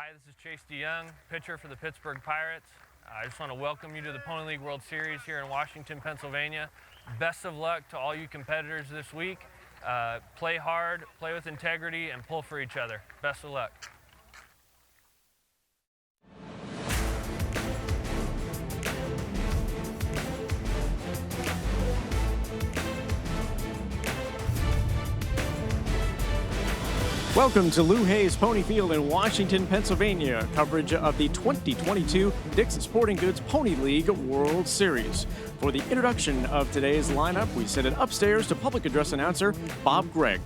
Hi, this is Chase DeYoung, pitcher for the Pittsburgh Pirates. I just want to welcome you to the Pony League World Series here in Washington, Pennsylvania. Best of luck to all you competitors this week. Play hard, play with integrity, and pull for each other. Best of luck. Welcome to Lou Hayes Pony Field in Washington, Pennsylvania. Coverage of the 2022 Dick's Sporting Goods Pony League World Series. For the introduction of today's lineup, we send it upstairs to public address announcer Bob Gregg.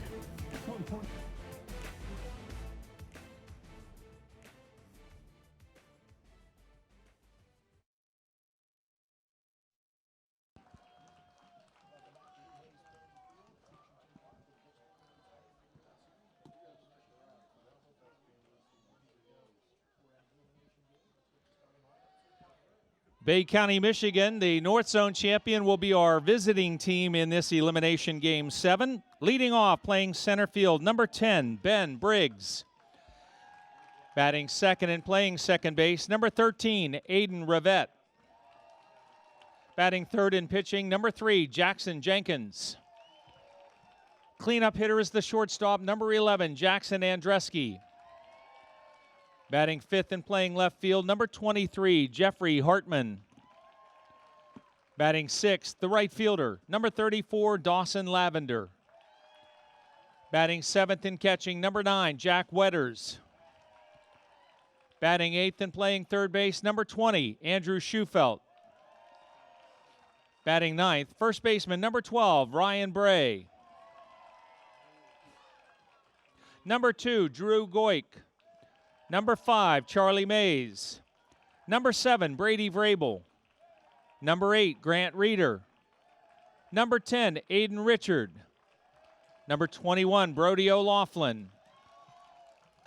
Bay County, Michigan, the North Zone champion, will be our visiting team in this elimination game 7. Leading off, playing center field, number 10, Ben Briggs. Batting second and playing second base, number 13, Aiden Rivette. Batting third and pitching, number 3, Jackson Jenkins. Cleanup hitter is the shortstop, number 11, Jackson Andreski. Batting fifth and playing left field, number 23, Jeffrey Hartman. Batting sixth, the right fielder, number 34, Dawson Lavender. Batting seventh and catching, number 9, Jack Wetters. Batting eighth and playing third base, number 20, Andrew Schufelt. Batting ninth, first baseman, number 12, Ryan Bray. Number 2, Drew Goik. Number 5, Charlie Mays. Number 7, Brady Vrabel. Number 8, Grant Reeder. Number 10, Aiden Richard. Number 21, Brody O'Laughlin.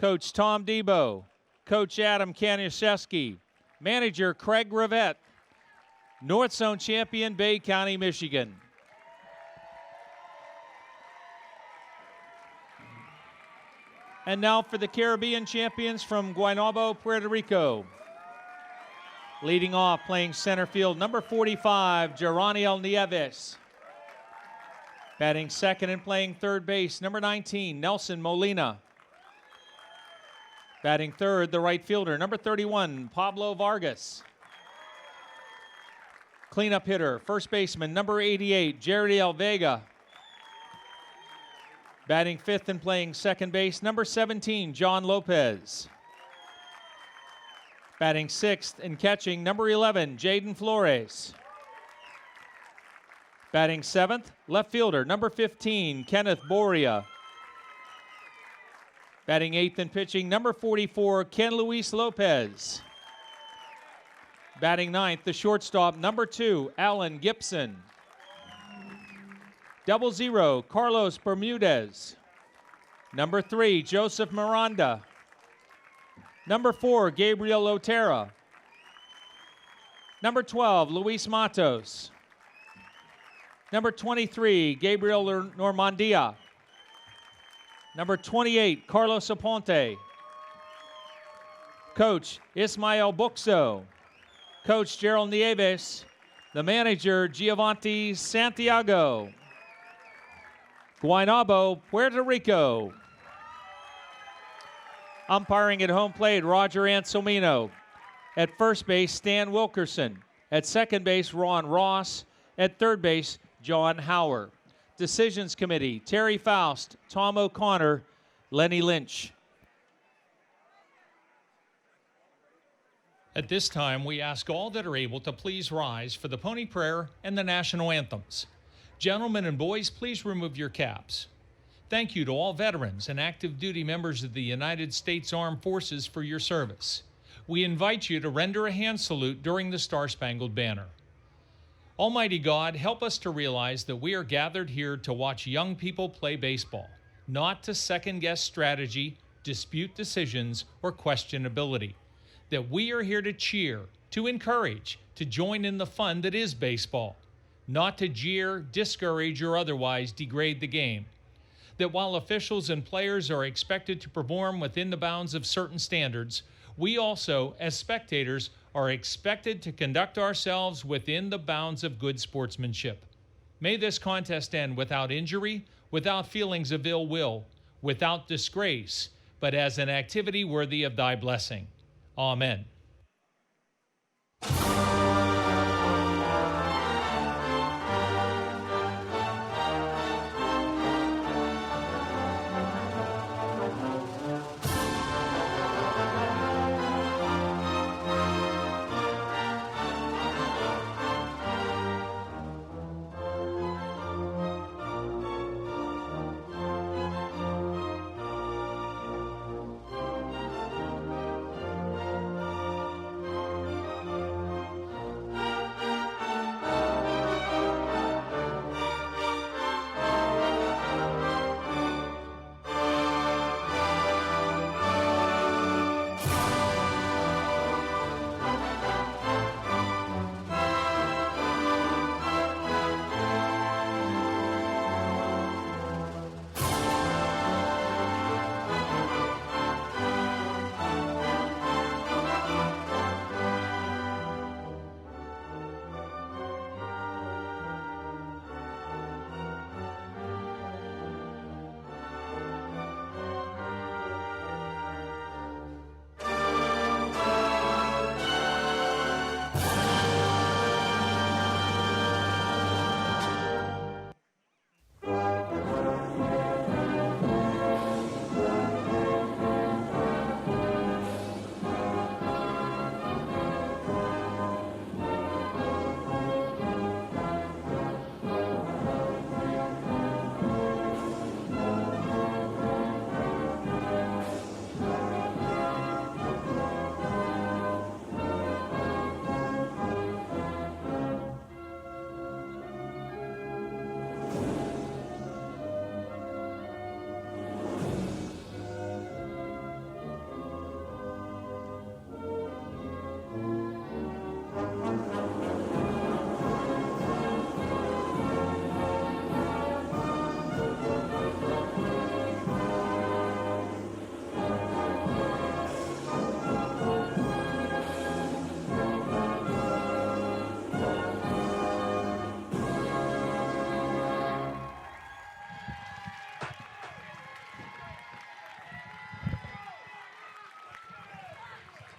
Coach Tom Debo. Coach Adam Kaniszewski. Manager Craig Rivette. North Zone champion, Bay County, Michigan. And now for the Caribbean champions from Guaynabo, Puerto Rico. Leading off, playing center field, number 45, Geraniel Nieves. Batting second and playing third base, number 19, Nelson Molina. Batting third, the right fielder, number 31, Pablo Vargas. Cleanup hitter, first baseman, number 88, Jardiel Vega. Batting fifth and playing second base, number 17, John Lopez. Batting sixth and catching, number 11, Jaden Flores. Batting seventh, left fielder, number 15, Kenneth Boria. Batting eighth and pitching, number 44, Ken Luis Lopez. Batting ninth, the shortstop, number 2, Alan Gibson. 00, Carlos Bermudez. Number 3, Joseph Miranda. Number 4, Gabriel Otero. Number 12, Luis Matos. Number 23, Gabriel Normandia. Number 28, Carlos Aponte. Coach Ismael Buxo. Coach Gerald Nieves. The manager, Giovanni Santiago. Guaynabo, Puerto Rico. Umpiring at home plate, Roger Anselmino. At first base, Stan Wilkerson. At second base, Ron Ross. At third base, John Hauer. Decisions Committee, Terry Faust, Tom O'Connor, Lenny Lynch. At this time, we ask all that are able to please rise for the Pony Prayer and the national anthems. Gentlemen and boys, please remove your caps. Thank you to all veterans and active duty members of the United States Armed Forces for your service. We invite you to render a hand salute during the Star-Spangled Banner. Almighty God, help us to realize that we are gathered here to watch young people play baseball, not to second-guess strategy, dispute decisions, or question ability. That we are here to cheer, to encourage, to join in the fun that is baseball, not to jeer, discourage, or otherwise degrade the game. that while officials and players are expected to perform within the bounds of certain standards, we also, as spectators, are expected to conduct ourselves within the bounds of good sportsmanship. May this contest end without injury, without feelings of ill will, without disgrace, but as an activity worthy of thy blessing. Amen.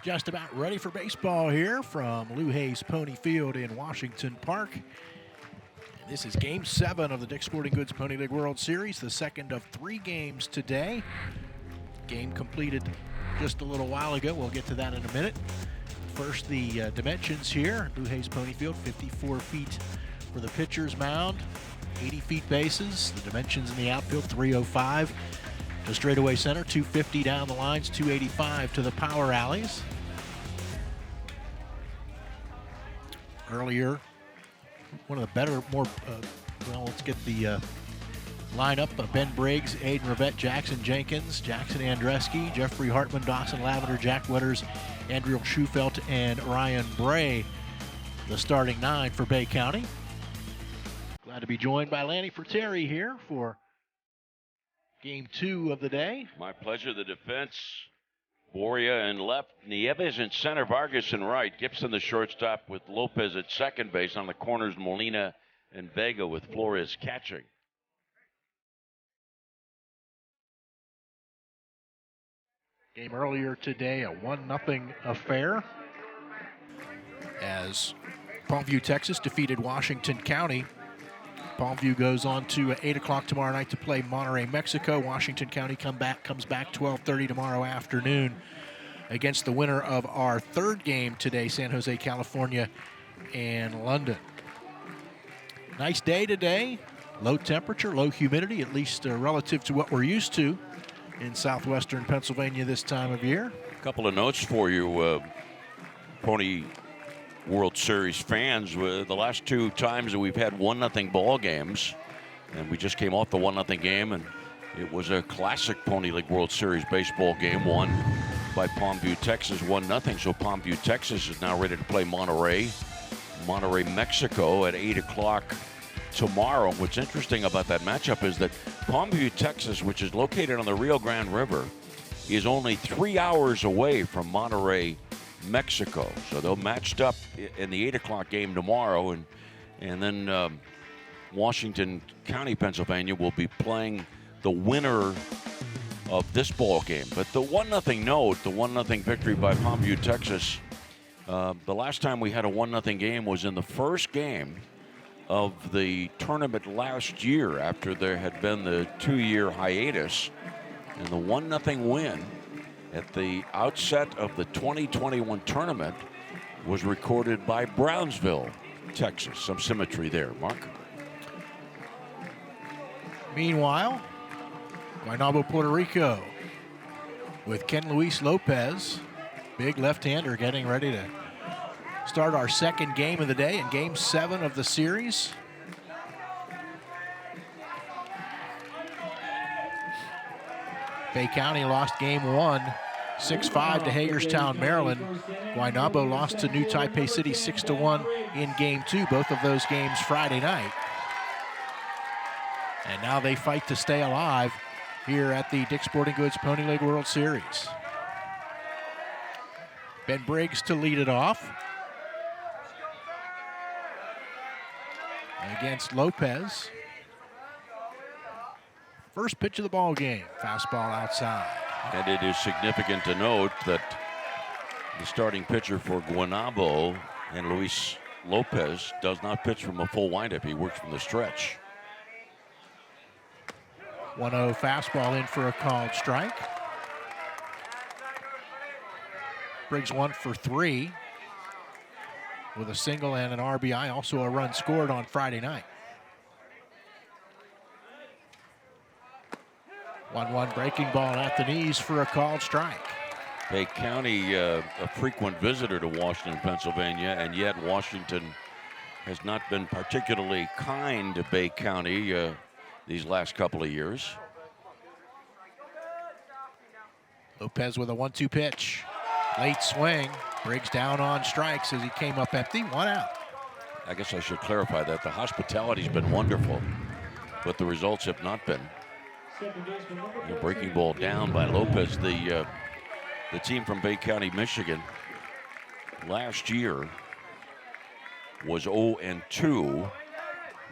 Just about ready for baseball here from Lou Hayes Pony Field in Washington Park. And this is Game 7 of the Dick's Sporting Goods Pony League World Series, the second of 3 games today. Game completed just a little while ago. We'll get to that in a minute. First, the dimensions here. Lou Hayes Pony Field, 54 feet for the pitcher's mound, 80 feet bases. The dimensions in the outfield, 305 to straightaway center, 250 down the lines, 285 to the power alleys. Earlier, one of the better, let's get the lineup. Ben Briggs, Aiden Rivette, Jackson Jenkins, Jackson Andreski, Jeffrey Hartman, Dawson Lavender, Jack Wetters, Andrew Schufelt, and Ryan Bray, the starting 9 for Bay County. Glad to be joined by Lanny Fratteri here for Game 2 of the day. My pleasure. The defense, Boria in left, Nieves in center, Vargas in right, Gibson the shortstop with Lopez at second base. On the corners, Molina and Vega with Flores catching. Game earlier today, a 1-0 affair as Palmview, Texas defeated Washington County. Palmview goes on to 8 o'clock tomorrow night to play Monterrey, Mexico. Washington County comes back 12:30 tomorrow afternoon against the winner of our third game today, San Jose, California, and London. Nice day today. Low temperature, low humidity, at least relative to what we're used to in southwestern Pennsylvania this time of year. A couple of notes for you, Pony World Series fans. The last 2 times that we've had 1-0 ball games, and we just came off the 1-0 game, and it was a classic Pony League World Series baseball game won by Palmview, Texas, 1-0. So Palmview, Texas is now ready to play Monterrey, Mexico at 8 o'clock tomorrow. What's interesting about that matchup is that Palmview, Texas, which is located on the Rio Grande River, is only 3 hours away from Monterrey, Mexico. So they'll matched up in the 8 o'clock game tomorrow, and then Washington County, Pennsylvania will be playing the winner of this ball game. But the 1-0 note, the 1-0 victory by Palmview, Texas, the last time we had a 1-0 game was in the first game of the tournament last year after there had been the 2-year hiatus. And the 1-0 win at the outset of the 2021 tournament was recorded by Brownsville, Texas. Some symmetry there, Mark. Meanwhile, Guaynabo, Puerto Rico with Ken Luis Lopez, big left-hander, getting ready to start our second game of the day and game 7 of the series. Bay County lost game 1, 6-5 to Hagerstown, Maryland. Guaynabo lost to New Taipei City 6-1 in game 2, both of those games Friday night. And now they fight to stay alive here at the Dick's Sporting Goods Pony League World Series. Ben Briggs to lead it off against Lopez. First pitch of the ball game, fastball outside. And it is significant to note that the starting pitcher for Guaynabo and Luis Lopez does not pitch from a full windup. He works from the stretch. 1-0 fastball in for a called strike. Briggs 1 for 3 with a single and an RBI, also a run scored on Friday night. 1-1 breaking ball at the knees for a called strike. Bay County, a frequent visitor to Washington, Pennsylvania, and yet Washington has not been particularly kind to Bay County these last couple of years. Lopez with a 1-2 pitch. Late swing. Briggs down on strikes as he came up empty. 1 out. I guess I should clarify that. The hospitality's been wonderful, but the results have not been. The breaking ball down by Lopez. The team from Bay County, Michigan, last year was 0-2.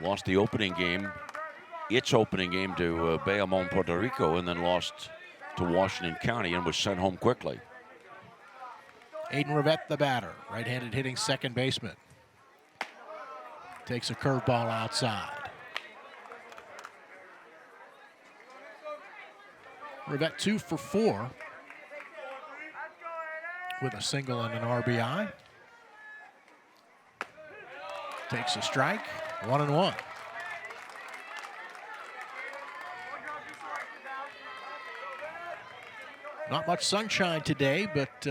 Lost the opening game, its opening game to Bayamon, Puerto Rico, and then lost to Washington County and was sent home quickly. Aiden Rivette, the batter, right-handed hitting second baseman. Takes a curveball outside. Rivette 2 for 4 with a single and an RBI. Takes a strike, 1-1. Not much sunshine today, but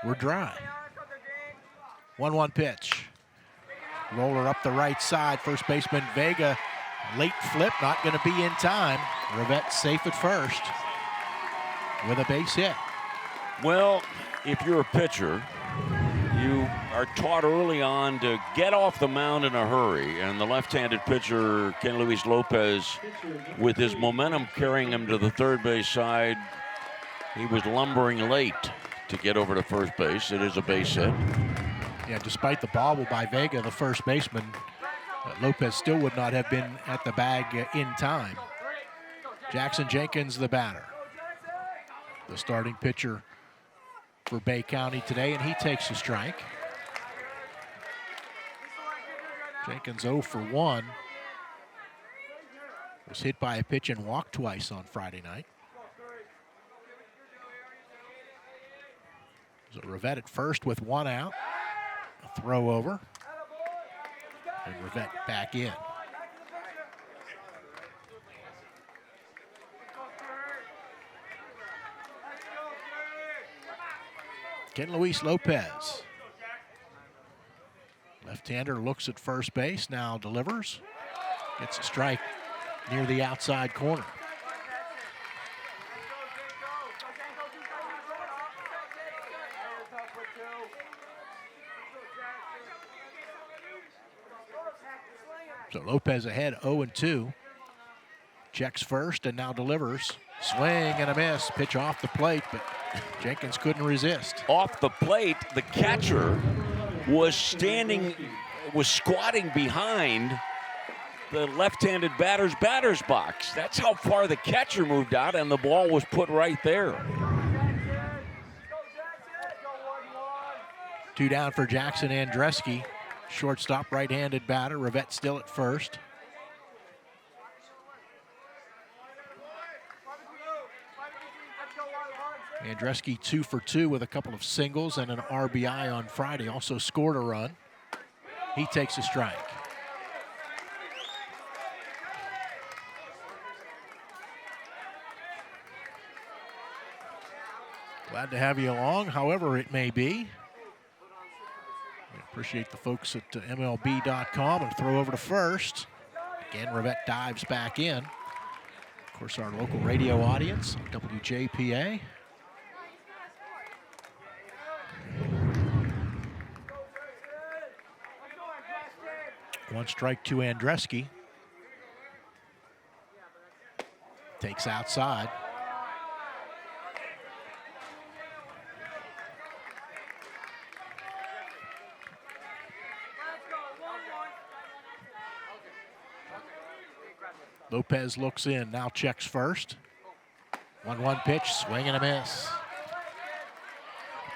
we're dry. 1-1 pitch. Roller up the right side. First baseman Vega, late flip, not going to be in time. Rivette safe at first with a base hit. Well, if you're a pitcher, you are taught early on to get off the mound in a hurry, and the left-handed pitcher, Ken Luis Lopez, with his momentum carrying him to the third base side, he was lumbering late to get over to first base. It is a base hit. Yeah, despite the bobble by Vega, the first baseman, Lopez still would not have been at the bag in time. Jackson Jenkins, the batter, the starting pitcher for Bay County today, and he takes a strike. Jenkins 0 for 1. Was hit by a pitch and walked twice on Friday night. So Rivette at first with 1 out. A throw over. And Rivette back in. Ken Luis Lopez. Left-hander looks at first base, now delivers. Gets a strike near the outside corner. So Lopez ahead 0-2. Checks first and now delivers. Swing and a miss. Pitch off the plate, but Jenkins couldn't resist. Off the plate, the catcher was squatting behind the left-handed batter's box. That's how far the catcher moved out, and the ball was put right there. 2 down for Jackson Andreski. Shortstop, right-handed batter. Rivette still at first. Andreski 2 for 2 with a couple of singles and an RBI on Friday. Also scored a run. He takes a strike. Glad to have you along, however it may be. We appreciate the folks at MLB.com and throw over to first. Again, Rivette dives back in. Of course, our local radio audience, WJPA. 1 strike to Andreski. Takes outside. Lopez looks in, now checks first. 1-1 pitch, swing and a miss.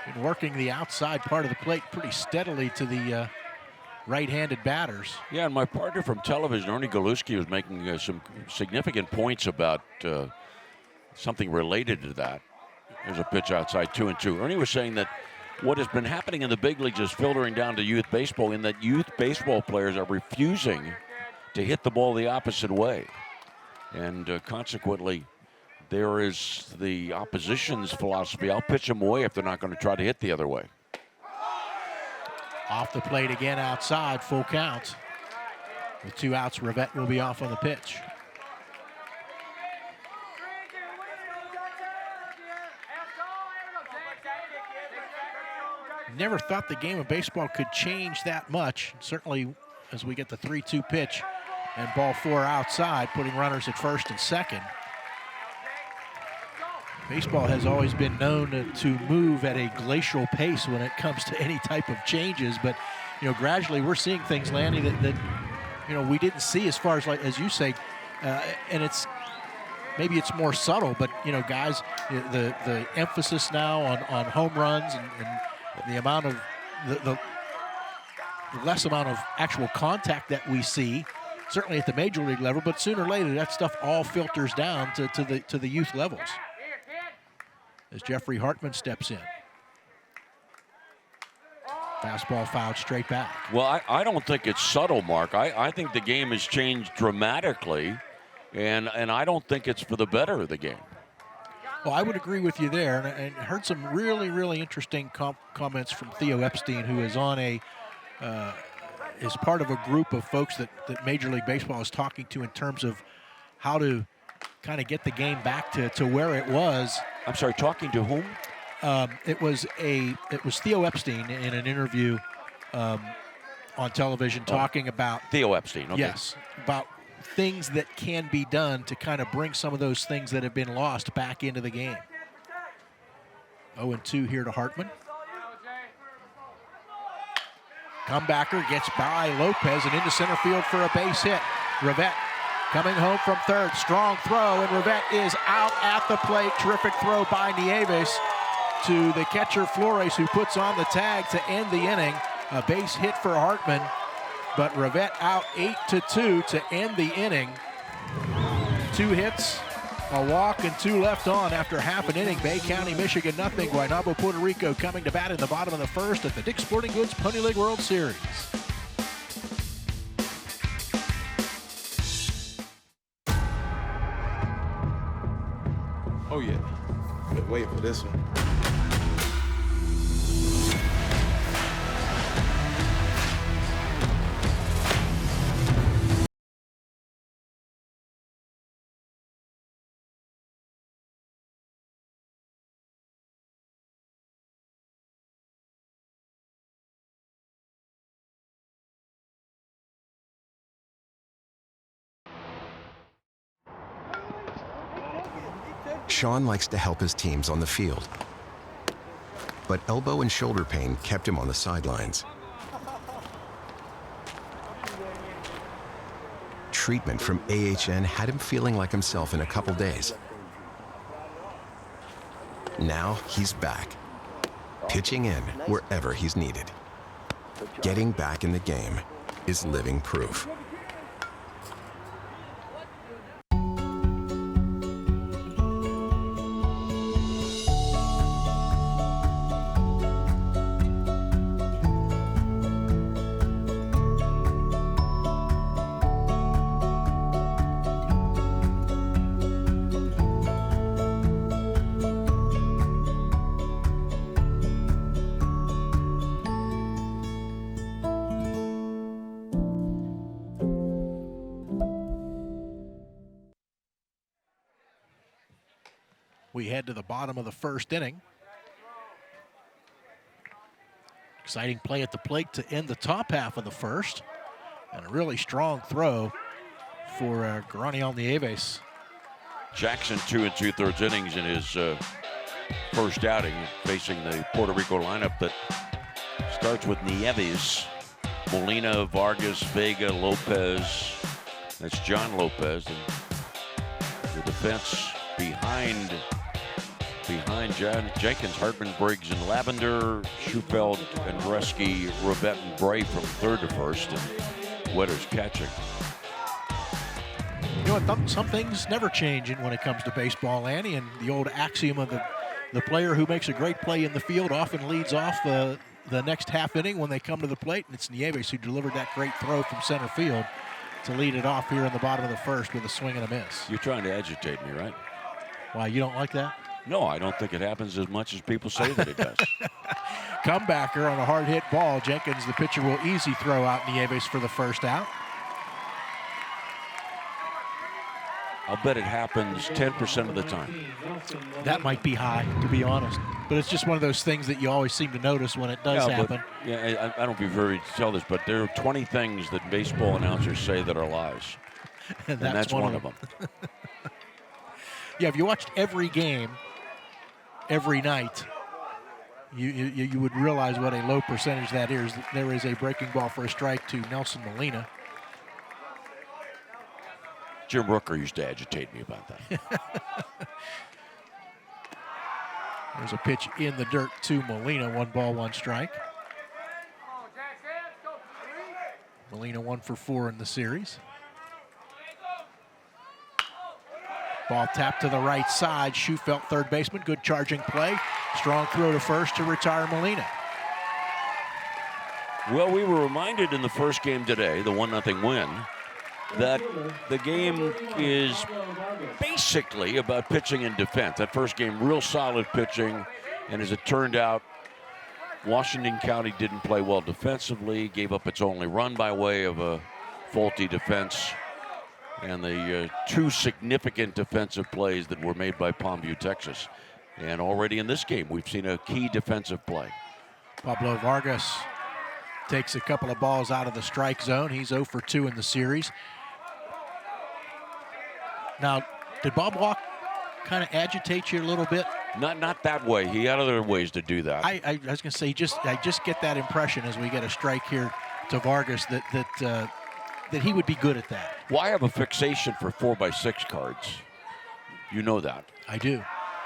Been working the outside part of the plate pretty steadily to the right-handed batters. Yeah, and my partner from television, Ernie Galuski, was making some significant points about something related to that. There's a pitch outside, 2-2. Ernie was saying that what has been happening in the big leagues is filtering down to youth baseball, in that youth baseball players are refusing to hit the ball the opposite way. And consequently, there is the opposition's philosophy. I'll pitch them away if they're not going to try to hit the other way. Off the plate again outside, full count. With 2 outs, Rivette will be off on the pitch. Never thought the game of baseball could change that much. Certainly as we get the 3-2 pitch and ball 4 outside, putting runners at first and second. Baseball has always been known to move at a glacial pace when it comes to any type of changes, but gradually we're seeing things, Lanny, that we didn't see as far as, like as you say, and maybe it's more subtle, but guys, the emphasis now on home runs and the amount of the less amount of actual contact that we see, certainly at the major league level, but sooner or later that stuff all filters down to the youth levels. As Jeffrey Hartman steps in. Fastball fouled straight back. Well, I don't think it's subtle, Mark. I think the game has changed dramatically, and I don't think it's for the better of the game. Well, I would agree with you there, and heard some really, really interesting comments from Theo Epstein, who is on is part of a group of folks that Major League Baseball is talking to in terms of how to kind of get the game back to where it was. I'm sorry, talking to whom? It was Theo Epstein in an interview on television talking about Theo Epstein. Okay. Yes, about things that can be done to kind of bring some of those things that have been lost back into the game. 0-2 here to Hartman. Comebacker gets by Lopez and into center field for a base hit. Rivette coming home from third, strong throw, and Rivette is out at the plate. Terrific throw by Nieves to the catcher Flores, who puts on the tag to end the inning. A base hit for Hartman, but Rivette out 8-2 to end the inning. 2 hits, a walk, and 2 left on after half an inning. Bay County, Michigan, nothing. Guaynabo, Puerto Rico coming to bat in the bottom of the first at the Dick's Sporting Goods Pony League World Series. Oh yeah, been waiting for this one. Sean likes to help his teams on the field, but elbow and shoulder pain kept him on the sidelines. Treatment from AHN had him feeling like himself in a couple days. Now he's back, pitching in wherever he's needed. Getting back in the game is living proof. We head to the bottom of the first inning. Exciting play at the plate to end the top half of the first. And a really strong throw for Granion Nieves. Jackson 2 2/3 innings in his first outing, facing the Puerto Rico lineup that starts with Nieves, Molina, Vargas, Vega, Lopez. That's John Lopez. And the defense behind John Jenkins, Hartman, Briggs, and Lavender, Schufeld, Andreski, Rivette, and Bray from third to first, and Wetters catching. You know what, some things never change when it comes to baseball, Annie, and the old axiom of the player who makes a great play in the field often leads off the next half inning when they come to the plate, and it's Nieves who delivered that great throw from center field to lead it off here in the bottom of the first with a swing and a miss. You're trying to agitate me, right? Why, you don't like that? No, I don't think it happens as much as people say that it does. Comebacker on a hard hit ball. Jenkins, the pitcher, will easy throw out Nieves for the first out. I'll bet it happens 10% of the time. That might be high, to be honest. But it's just one of those things that you always seem to notice when it does happen. Yeah, I don't be very to tell this, but there are 20 things that baseball announcers say that are lies. And that's one of them. Yeah, if you watched every game, every night, you would realize what a low percentage that is. There is a breaking ball for a strike to Nelson Molina. Jim Rooker used to agitate me about that. There's a pitch in the dirt to Molina. 1 ball, 1 strike. Molina 1 for 4 in the series. Ball tapped to the right side. Schufelt, third baseman. Good charging play. Strong throw to first to retire Molina. Well, we were reminded in the first game today, the 1-0 win, that the game is basically about pitching and defense. That first game, real solid pitching, and as it turned out, Washington County didn't play well defensively, gave up its only run by way of a faulty defense, and the 2 significant defensive plays that were made by Palmview, Texas. And already in this game, we've seen a key defensive play. Pablo Vargas takes a couple of balls out of the strike zone. He's 0 for 2 in the series. Now, did Bob Walk kind of agitate you a little bit? Not that way. He had other ways to do that. I was going to say, I just get that impression as we get a strike here to Vargas that he would be good at that. Well, I have a fixation for 4x6 cards. You know that. I do.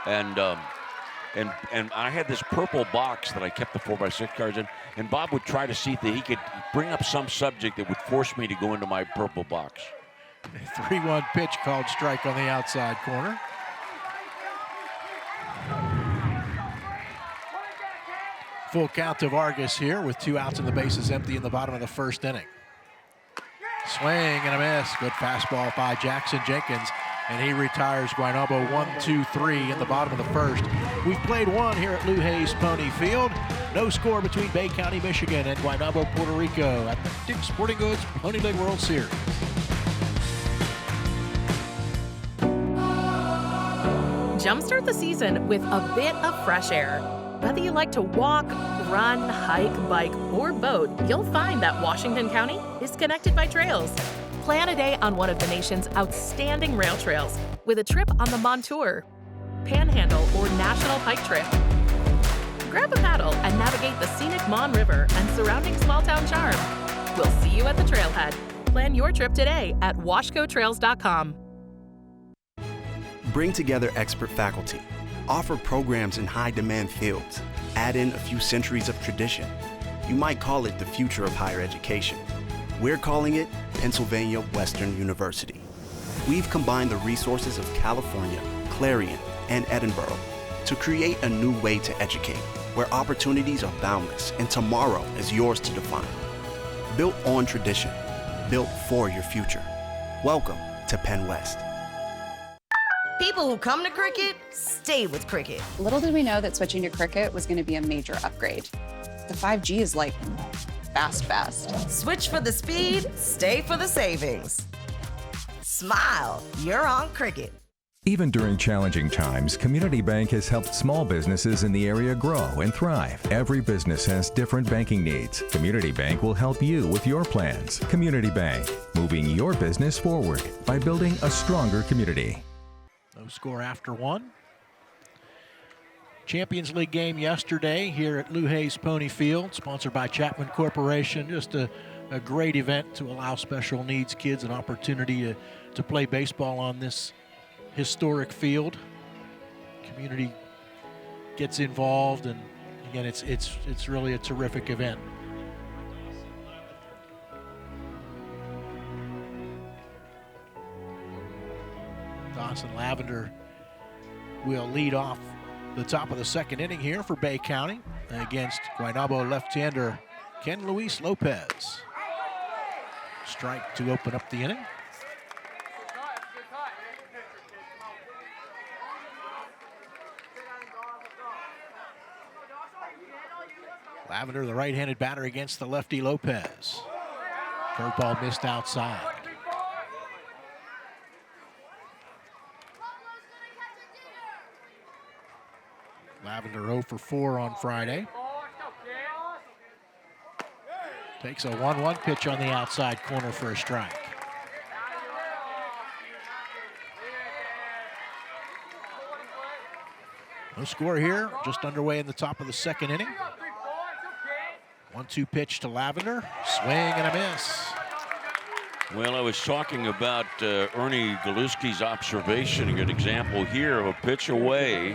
And I had this purple box that I kept the 4x6 cards in, and Bob would try to see that he could bring up some subject that would force me to go into my purple box. 3-1 pitch called strike on the outside corner. Full count to Vargas here with 2 outs and the bases empty in the bottom of the first inning. Swing and a miss. Good fastball by Jackson Jenkins, and he retires Guaynabo 1-2-3 in the bottom of the first. We've played 1 here at Lou Hayes Pony Field. No score between Bay County, Michigan and Guaynabo, Puerto Rico at the Dick's Sporting Goods Pony League World Series. Jumpstart the season with a bit of fresh air. Whether you like to walk, run, hike, bike, or boat, you'll find that Washington County is connected by trails. Plan a day on one of the nation's outstanding rail trails with a trip on the Montour. panhandle, or national hike trip. Grab a paddle and navigate the scenic Mon River and surrounding small-town charm. We'll see you at the trailhead. Plan your trip today at washcotrails.com. Bring together expert faculty. Offer programs in high-demand fields. Add in a few centuries of tradition. You might call it the future of higher education. We're calling it Pennsylvania Western University. We've combined the resources of California, Clarion, and Edinburgh to create a new way to educate, where opportunities are boundless and tomorrow is yours to define. Built on tradition, built for your future. Welcome to Penn West. People who come to cricket stay with cricket. Little did we know that switching to cricket was going to be a major upgrade. The 5G is like fast. Switch for the speed, stay for the savings. Smile, you're on cricket. Even during challenging times, Community Bank has helped small businesses in the area grow and thrive. Every business has different banking needs. Community Bank will help you with your plans. Community Bank, moving your business forward by building a stronger community. No score after one. Champions League game yesterday here at Lou Hayes Pony Field, sponsored by Chapman Corporation. Just a great event to allow special needs kids an opportunity to play baseball on this historic field. Community gets involved, and again, it's really a terrific event. Dawson Lavender will lead off the top of the second inning here for Bay County against Guaynabo left-hander Ken Luis Lopez. Strike to open up the inning. Lavender, the right-handed batter against the lefty Lopez. Curveball missed outside. Lavender 0 for 4 on Friday. Takes a 1-1 pitch on the outside corner for a strike. No score here, just underway in the top of the second inning. 1-2 pitch to Lavender, swing and a miss. Well, I was talking about Ernie Galuski's observation, a good example here of a pitch away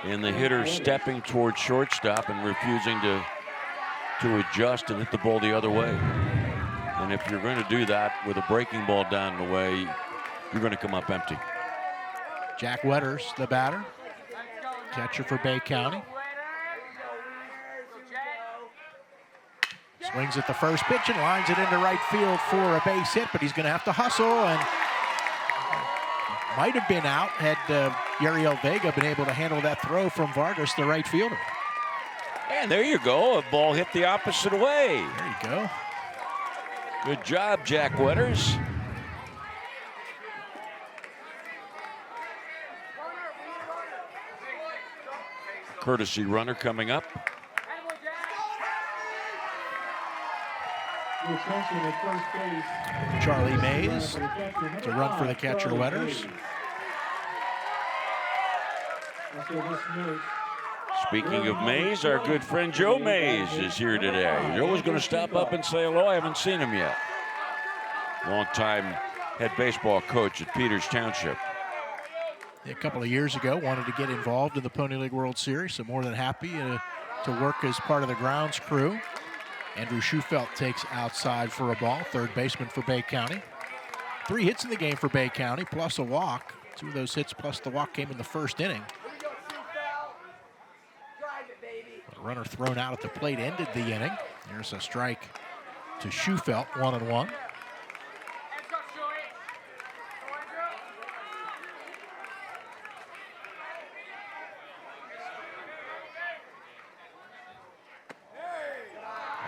and the hitter stepping towards shortstop and refusing to adjust and hit the ball the other way. And if you're going to do that with a breaking ball down the way, you're going to come up empty. Jack Wetters, the batter, catcher for Bay County. Swings at the first pitch and lines it into right field for a base hit, but he's going to have to hustle, and might have been out had Yariel Vega been able to handle that throw from Vargas, the right fielder. And there you go, a ball hit the opposite way. There you go. Good job, Jack Wetters. Courtesy runner coming up. Charlie Mays to run for the catcher Wetters. Speaking of Mays, our good friend Joe Mays is here today. Joe was going to stop up and say hello. I haven't seen him yet. Long-time head baseball coach at Peters Township. A couple of years ago, wanted to get involved in the Pony League World Series, so more than happy to work as part of the grounds crew. Andrew Schufelt takes outside for a ball, third baseman for Bay County. 3 hits in the game for Bay County, plus a walk. 2 of those hits plus the walk came in the first inning. A runner thrown out at the plate ended the inning. There's a strike to Schufelt, 1-1.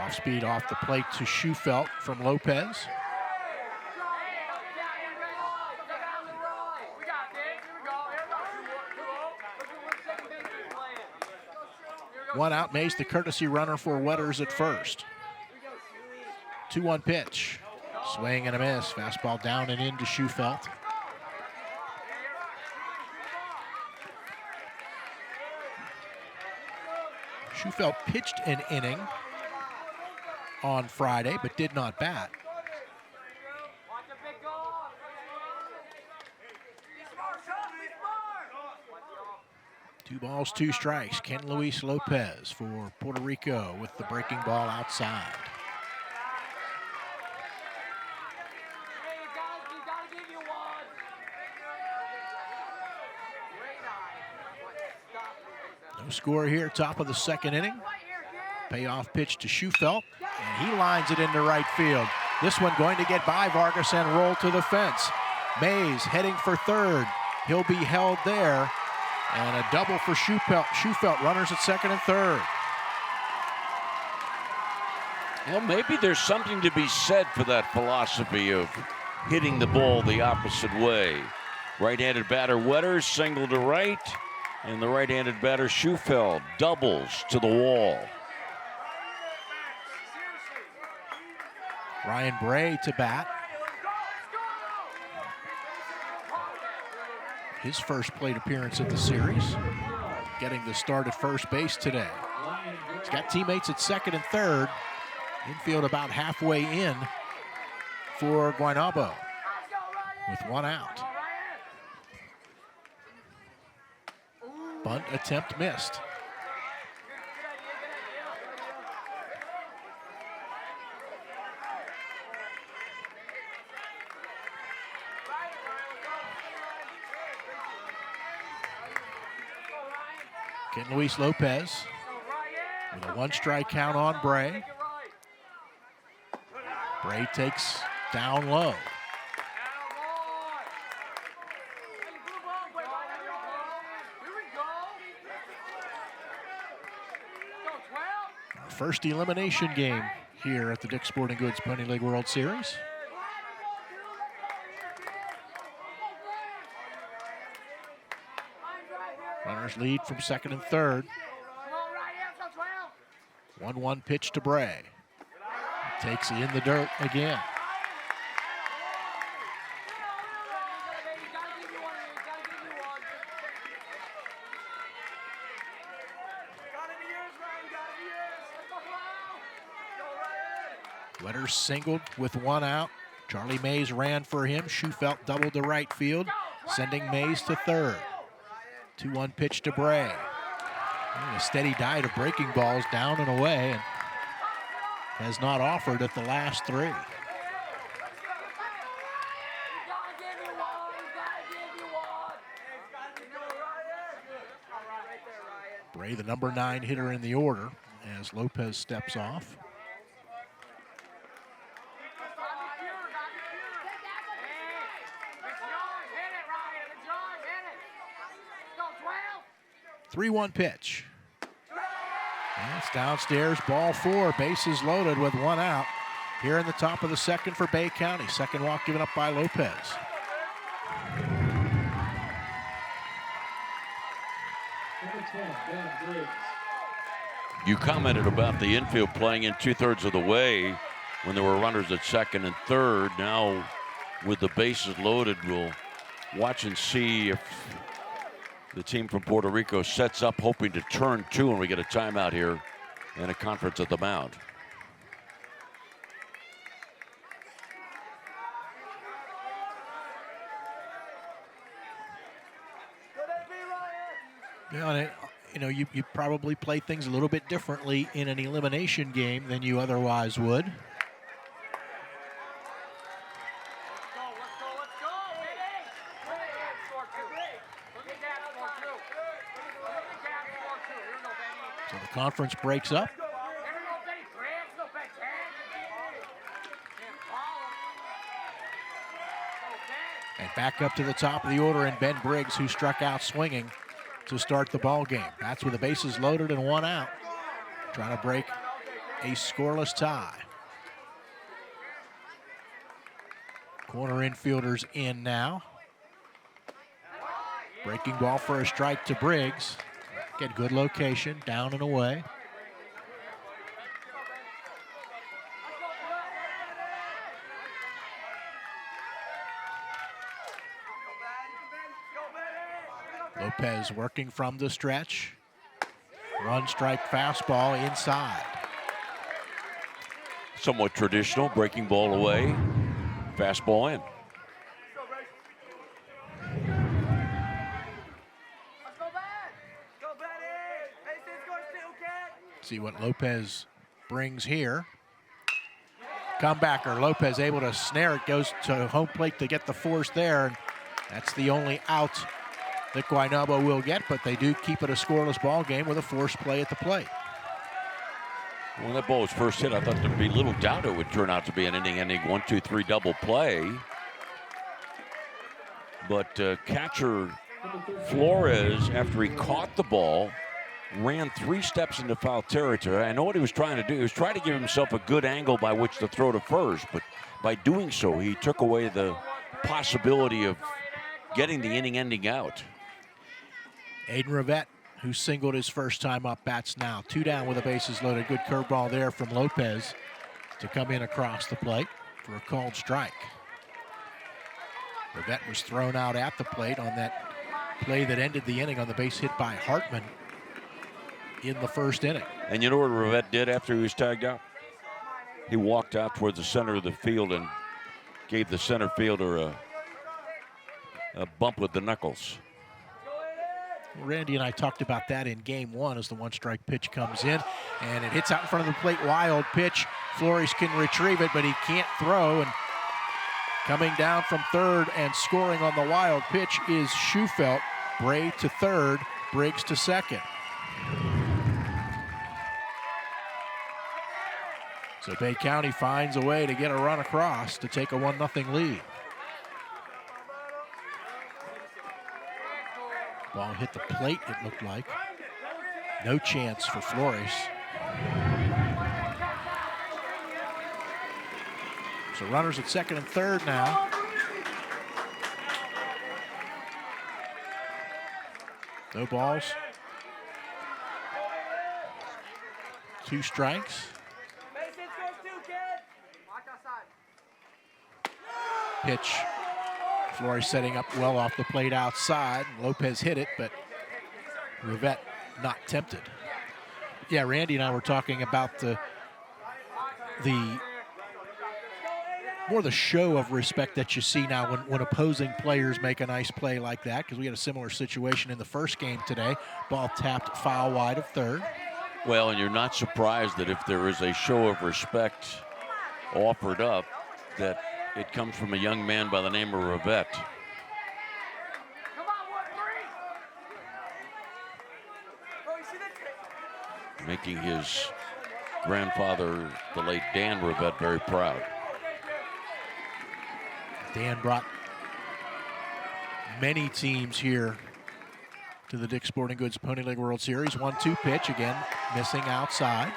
Off speed off the plate to Schufelt from Lopez. One out, Mays the courtesy runner for Wetters at first. 2-1 pitch. Swing and a miss. Fastball down and into Schufelt. Schufelt pitched an inning on Friday, but did not bat. Two balls, two strikes. Ken Luis Lopez for Puerto Rico with the breaking ball outside. No score here, top of the second inning. Payoff pitch to Schufelt, and he lines it into right field. This one going to get by Vargas and roll to the fence. Mays heading for third. He'll be held there. And a double for Schufelt, runners at second and third. Well, maybe there's something to be said for that philosophy of hitting the ball the opposite way. Right-handed batter Wetters, single to right, and the right-handed batter Schufelt doubles to the wall. Ryan Bray to bat. His first plate appearance of the series, getting the start at first base today. He's got teammates at second and third. Infield about halfway in for Guaynabo with one out. Bunt attempt missed. Ken Luis Lopez with a one-strike count on Bray. Bray takes down low. Our first elimination game here at the Dick's Sporting Goods Pony League World Series. Runners lead from second and third. 1-1 pitch to Bray. Takes it in the dirt again. Wetters singled with one out. Charlie Mays ran for him. Schufelt doubled to right field, sending Mays to third. 2-1 pitch to Bray. And a steady diet of breaking balls down and away, and has not offered at the last three. Bray, the number 9 hitter in the order, as Lopez steps off. The 3-1 pitch. And it's downstairs, ball 4, bases loaded with one out. Here in the top of the second for Bay County. Second walk given up by Lopez. You commented about the infield playing in 2/3 of the way when there were runners at second and third. Now with the bases loaded, we'll watch and see if the team from Puerto Rico sets up hoping to turn 2, and we get a timeout here and a conference at the mound. Yeah, you probably play things a little bit differently in an elimination game than you otherwise would. So the conference breaks up. And back up to the top of the order in Ben Briggs, who struck out swinging to start the ball game. That's with the bases loaded and one out. Trying to break a scoreless tie. Corner infielders in now. Breaking ball for a strike to Briggs. Get good location, down and away. Lopez working from the stretch. One strike fastball inside. Somewhat traditional, breaking ball away, fastball in. See what Lopez brings here. Comebacker, Lopez able to snare it, goes to home plate to get the force there. And that's the only out that Guaynabo will get, but they do keep it a scoreless ball game with a forced play at the plate. When that ball was first hit, I thought there'd be little doubt it would turn out to be an inning-ending 1-2-3 double play. But catcher Flores, after he caught the ball, ran 3 steps into foul territory. I know what he was trying to do. He was trying to give himself a good angle by which to throw to first, but by doing so, he took away the possibility of getting the inning-ending out. Aiden Rivette, who singled his first time up, bats now. 2 down with the bases loaded. Good curveball there from Lopez to come in across the plate for a called strike. Rivette was thrown out at the plate on that play that ended the inning on the base hit by Hartman in the first inning. And you know what Rivette did after he was tagged out? He walked out towards the center of the field and gave the center fielder a bump with the knuckles. Randy and I talked about that in game 1 as the 1-strike pitch comes in and it hits out in front of the plate. Wild pitch. Flores can retrieve it, but he can't throw. And coming down from third and scoring on the wild pitch is Schufelt. Bray to third, Briggs to second. So Bay County finds a way to get a run across to take a 1-0 lead. Ball hit the plate, it looked like. No chance for Flores. So runners at second and third now. No balls. 2 strikes. Pitch. Flores setting up well off the plate outside. Lopez hit it, but Rivette not tempted. Yeah, Randy and I were talking about the more the show of respect that you see now when opposing players make a nice play like that, because we had a similar situation in the first game today. Ball tapped foul wide of third. Well, and you're not surprised that if there is a show of respect offered up, that it comes from a young man by the name of Rivette. Making his grandfather, the late Dan Rivette, very proud. Dan brought many teams here to the Dick's Sporting Goods Pony League World Series. 1-2 pitch, again, missing outside.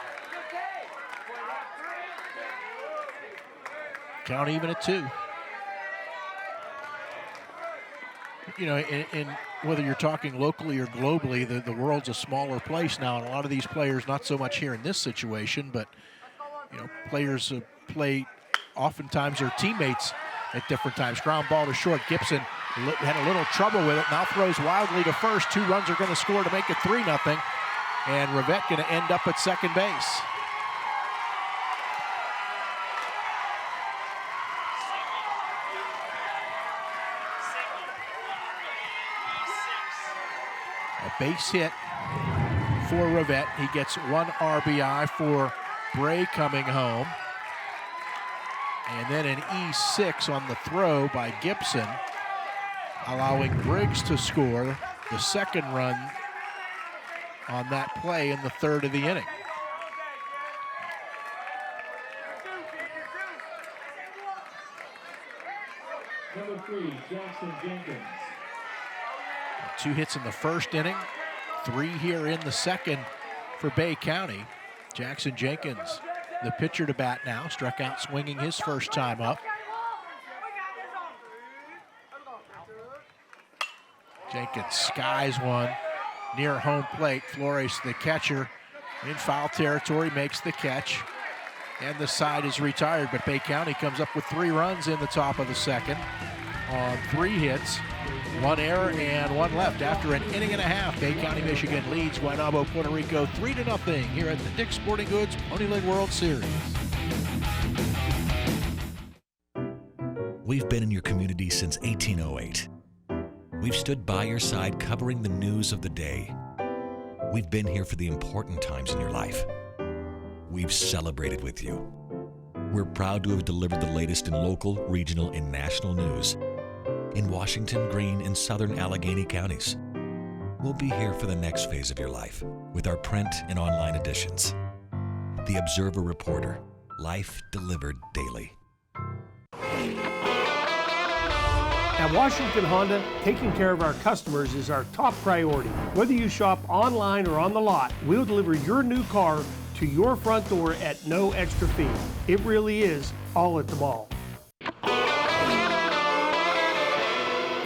Count even at 2. You know, in whether you're talking locally or globally, the world's a smaller place now, and a lot of these players, not so much here in this situation, but you know, players play oftentimes their teammates at different times. Ground ball to short. Gibson had a little trouble with it. Now throws wildly to first. 2 runs are going to score to make it 3-0, and Rivette going to end up at second base. A base hit for Rivette. He gets 1 RBI for Bray coming home. And then an E6 on the throw by Gibson, allowing Briggs to score the second run on that play in the third of the inning. Number 3, Jackson Jenkins. 2 hits in the first inning, 3 here in the second for Bay County. Jackson Jenkins, the pitcher to bat now, struck out swinging his first time up. Jenkins skies one near home plate. Flores, the catcher, in foul territory, makes the catch. And the side is retired, but Bay County comes up with 3 runs in the top of the second on 3 hits. One error and one left after an inning and a half. Bay County, Michigan leads Guaynabo, Puerto Rico 3-0 here at the Dick's Sporting Goods Pony League World Series. We've been in your community since 1808. We've stood by your side covering the news of the day. We've been here for the important times in your life. We've celebrated with you. We're proud to have delivered the latest in local, regional, and national news in Washington, Greene, and southern Allegheny counties. We'll be here for the next phase of your life with our print and online editions. The Observer Reporter, life delivered daily. At Washington Honda, taking care of our customers is our top priority. Whether you shop online or on the lot, we'll deliver your new car to your front door at no extra fee. It really is all at the mall.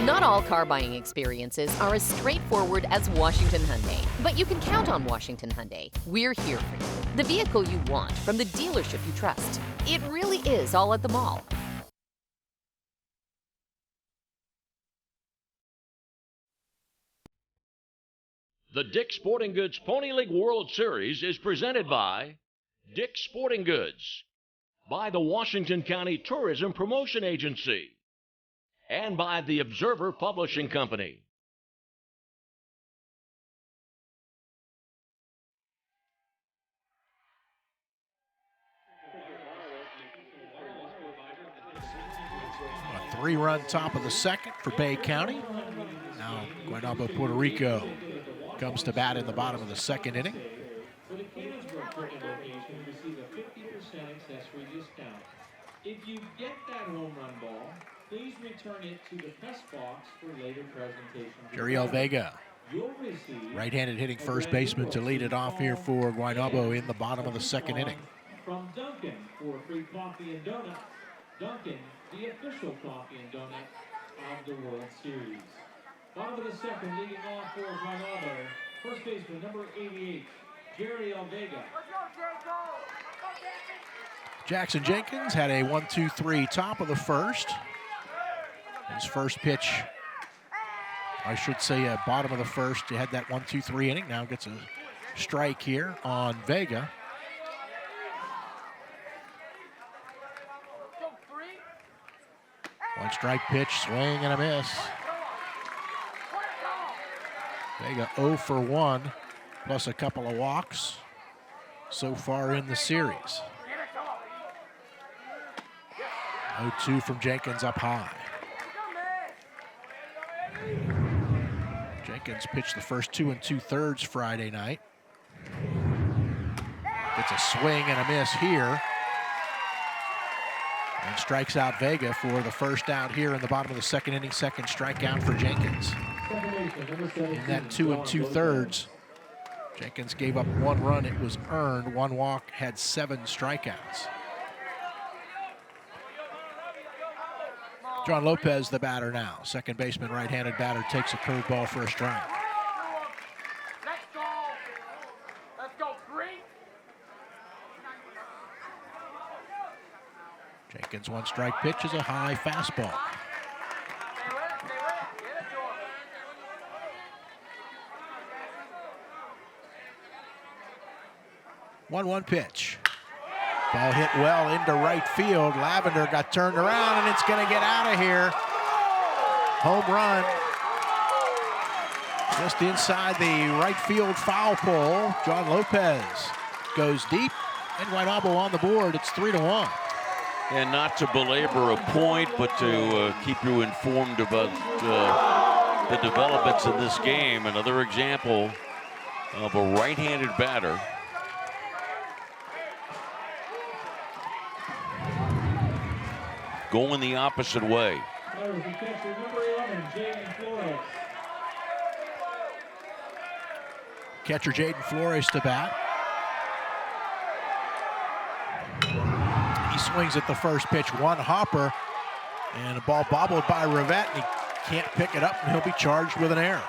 Not all car buying experiences are as straightforward as Washington Hyundai, but you can count on Washington Hyundai. We're here for you. The vehicle you want from the dealership you trust. It really is all at the mall. The Dick's Sporting Goods Pony League World Series is presented by Dick's Sporting Goods, by the Washington County Tourism Promotion Agency, and by the Observer Publishing Company. A 3-run top of the second for Bay County. Now Guaynabo, Puerto Rico comes to bat in the bottom of the second inning. For the Canonsburg Cricket location, receive a 50% accessory discount. If you get that home run ball, please return it to the press box for later presentation. Juriel Vega, You'll receive right-handed hitting first baseman, to lead it off here for Guaynabo in the bottom of the second inning. from Dunkin' for free coffee and donuts. Dunkin', the official coffee and donut of the World Series. Bottom of the second, leading off for Guaynabo, first baseman number 88, Juriel Vega. Jackson Jenkins had a 1-2-3 top of the first. His first pitch, I should say bottom of the first, he had that 1-2-3 inning. Now gets a strike here on Vega. One strike pitch, swing and a miss. Vega 0 for 1, plus a couple of walks so far in the series. 0-2 from Jenkins up high. Jenkins pitched the first 2 2/3 Friday night. Gets a swing and a miss here. And strikes out Vega for the first out here in the bottom of the second inning. Second strikeout for Jenkins. In that 2 2/3, Jenkins gave up 1 run. It was earned. 1 walk, had 7 strikeouts. John Lopez, the batter now. Second baseman, right-handed batter, takes a curveball for a strike. Jenkins' 1 strike pitch is a high fastball. One pitch. Ball hit well into right field. Lavender got turned around, and it's going to get out of here. Home run. Just inside the right field foul pole. John Lopez goes deep, and Guaynabo on the board. It's 3-1. And not to belabor a point, but to keep you informed about the developments in this game. Another example of a right-handed batter going the opposite way. There's the catcher, number 11, Jaden Flores. Catcher Jaden Flores to bat. He swings at the first pitch, 1 hopper, and the ball bobbled by Rivette, and he can't pick it up, and he'll be charged with an error.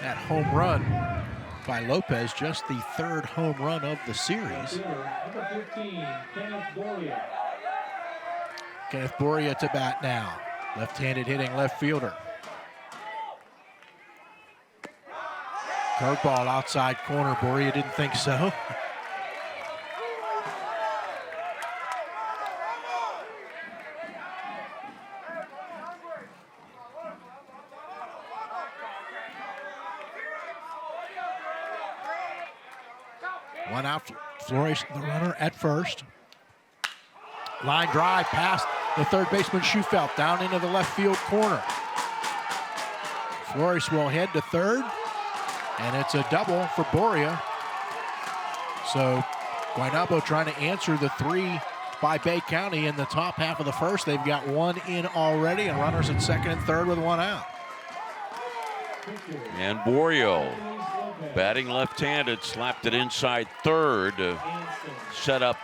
That home run by Lopez, just the third home run of the series. Number 15, Kenneth Boria. Kenneth Boria to bat now. Left-handed hitting left fielder. Curveball outside corner. Boria didn't think so. One out, Flores, the runner at first. Line drive past the third baseman Schufelt down into the left field corner. Flores will head to third, and it's a double for Boria. So Guaynabo trying to answer the three by Bay County in the top half of the first. They've got one in already, and runners at second and third with one out. And Borio, batting left-handed, slapped it inside third to set up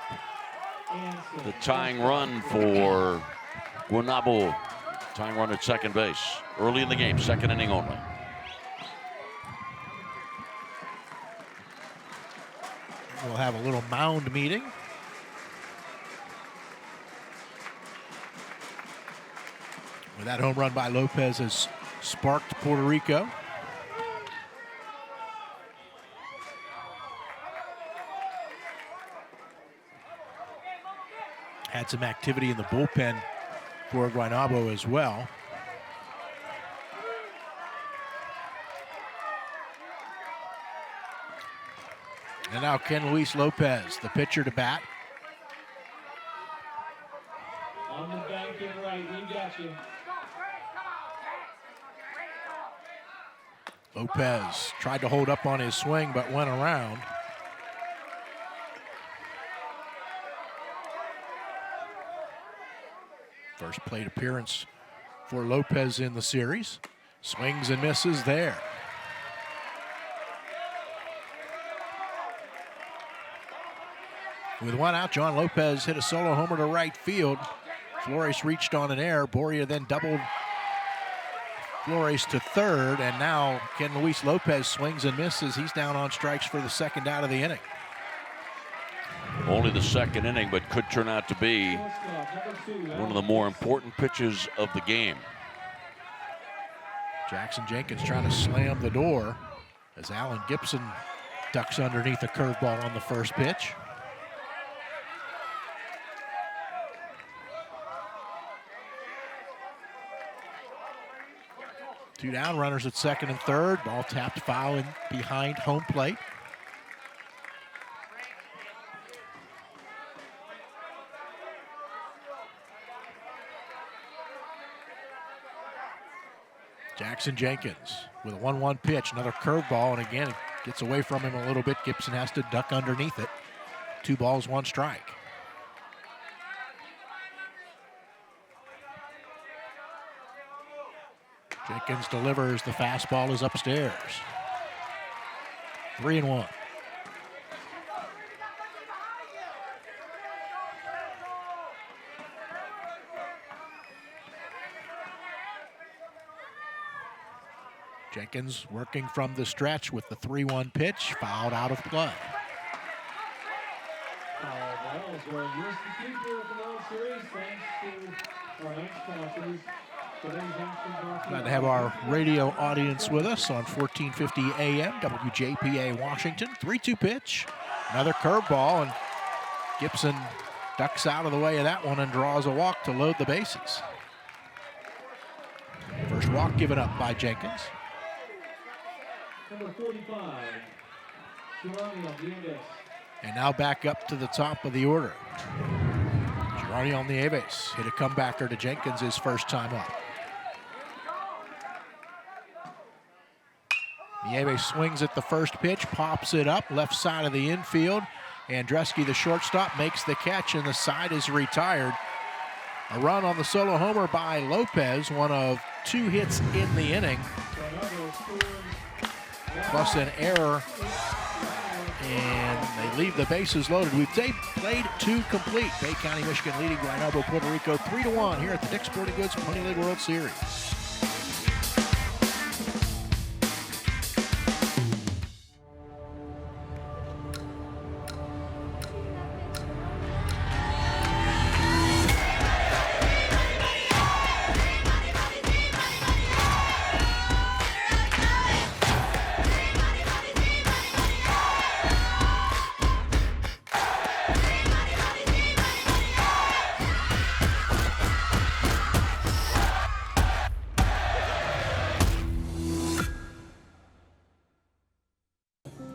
the tying run for Guaynabo. Tying run at second base early in the game, second inning only. We'll have a little mound meeting. With that home run by Lopez has sparked Puerto Rico. Had some activity in the bullpen for Guaynabo as well. And now Ken Luis Lopez, the pitcher to bat. On the bank and right, we got you. Lopez tried to hold up on his swing, but went around. First plate appearance for Lopez in the series. Swings and misses there. With one out, John Lopez hit a solo homer to right field. Flores reached on an error. Boria then doubled Flores to third, and now Ken Luis Lopez swings and misses. He's down on strikes for the second out of the inning. Only the second inning, but could turn out to be one of the more important pitches of the game. Jackson Jenkins trying to slam the door as Alan Gibson ducks underneath a curveball on the first pitch. Two down, runners at second and third. Ball tapped foul in behind home plate. Jackson Jenkins with a 1-1 pitch, another curveball, and again, it gets away from him a little bit. Gibson has to duck underneath it. 2 balls, 1 strike. Jenkins delivers, the fastball is upstairs. 3-1. Jenkins working from the stretch with the 3-1 pitch, fouled out of play. Glad to have our radio audience with us on 1450 AM, WJPA Washington. 3-2 pitch, another curveball, and Gibson ducks out of the way of that one and draws a walk to load the bases. First walk given up by Jenkins. Number 45, Geronimo Nieves. And now back up to the top of the order. Geronimo Nieves hit a comebacker to Jenkins his first time up. Nieves swings at the first pitch, pops it up, left side of the infield. Andreski, the shortstop, makes the catch, and the side is retired. A run on the solo homer by Lopez, one of 2 hits in the inning, plus an error, and they leave the bases loaded. We've played 2 complete. Bay County, Michigan leading Guaynabo, Puerto Rico 3-1 here at the Dick's Sporting Goods Pony League World Series.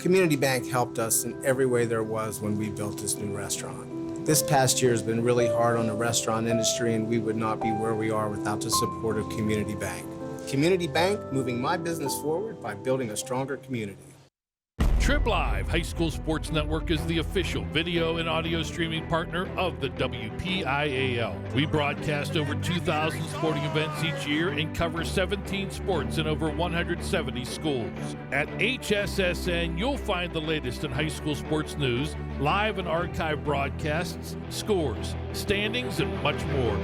Community Bank helped us in every way there was when we built this new restaurant. This past year has been really hard on the restaurant industry, and we would not be where we are without the support of Community Bank. Community Bank, moving my business forward by building a stronger community. Trib Live High School Sports Network is the official video and audio streaming partner of the WPIAL. We broadcast over 2,000 sporting events each year and cover 17 sports in over 170 schools. At HSSN, you'll find the latest in high school sports news, live and archive broadcasts, scores, standings, and much more.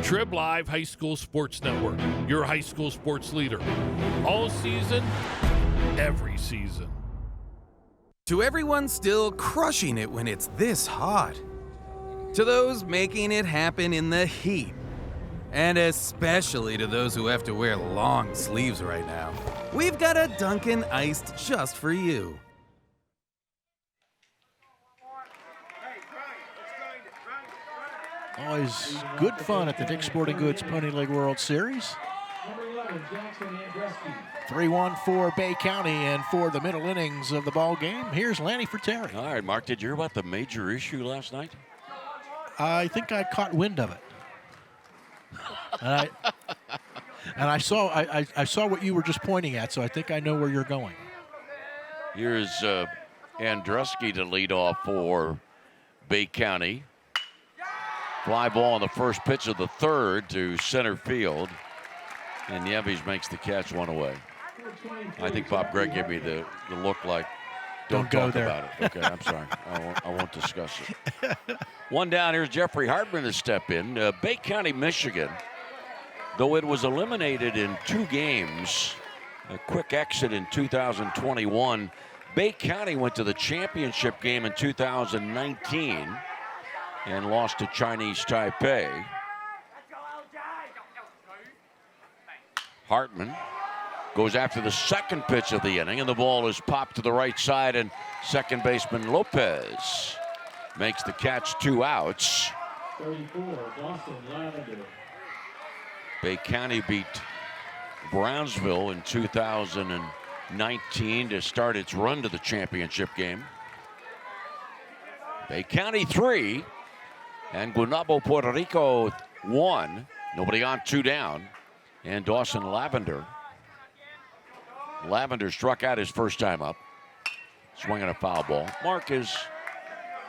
Trib Live High School Sports Network, your high school sports leader. All season, every season. To everyone still crushing it when it's this hot. To those making it happen in the heat. And especially to those who have to wear long sleeves right now. We've got a Dunkin' Iced just for you. Always good fun at the Dick's Sporting Goods Pony League World Series. 3-1 for Bay County, and for the middle innings of the ball game, here's Lanny for Terry. All right, Mark, did you hear about the major issue last night? I think I caught wind of it. And I saw what you were just pointing at, so I think I know where you're going. Here's Andruski to lead off for Bay County. Fly ball on the first pitch of the third to center field. And Nieves makes the catch, one away. I think Bob Gregg gave me the look like, don't go talk there. about it. Okay, I'm sorry. I won't discuss it. One down, here's Jeffrey Hartman to step in. Bay County, Michigan, though it was eliminated in 2 games, a quick exit in 2021, Bay County went to the championship game in 2019 and lost to Chinese Taipei. Hartman goes after the second pitch of the inning, and the ball is popped to the right side, and second baseman Lopez makes the catch, 2 outs. 34, Boston Lavender. Bay County beat Brownsville in 2019 to start its run to the championship game. Bay County 3 and Guaynabo, Puerto Rico 1. Nobody on, 2 down. And Dawson Lavender. Lavender struck out his first time up. Swinging a foul ball. Mark, is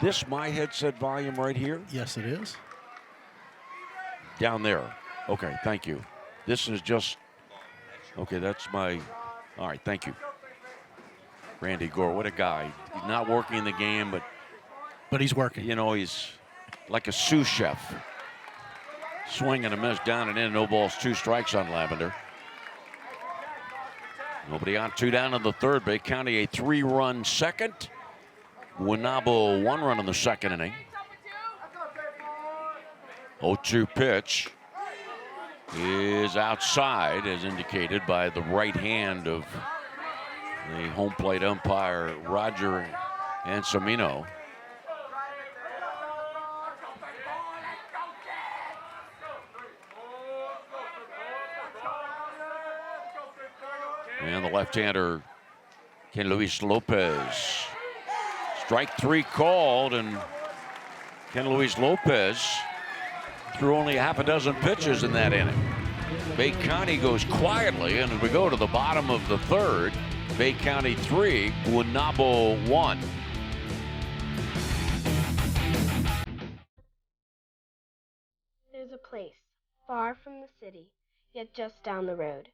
this my headset volume right here? Yes, it is. Down there. Okay, thank you. This is just, okay, that's my, all right, thank you. Randy Gore, what a guy. He's not working in the game, but he's working. You know, he's like a sous chef. Swing and a miss, down and in, no balls, 2 strikes on Lavender. Nobody on, 2 down in the third. Bay County a 3-run second. Guaynabo 1 run in the second inning. 0-2 pitch is outside, as indicated by the right hand of the home plate umpire, Roger Anselmino. And the left-hander, Ken Luis Lopez. Strike 3 called, and Ken Luis Lopez threw only half a dozen pitches in that inning. Bay County goes quietly, and as we go to the bottom of the third, Bay County 3, Guaynabo 1. There's a place far from the city, yet just down the road,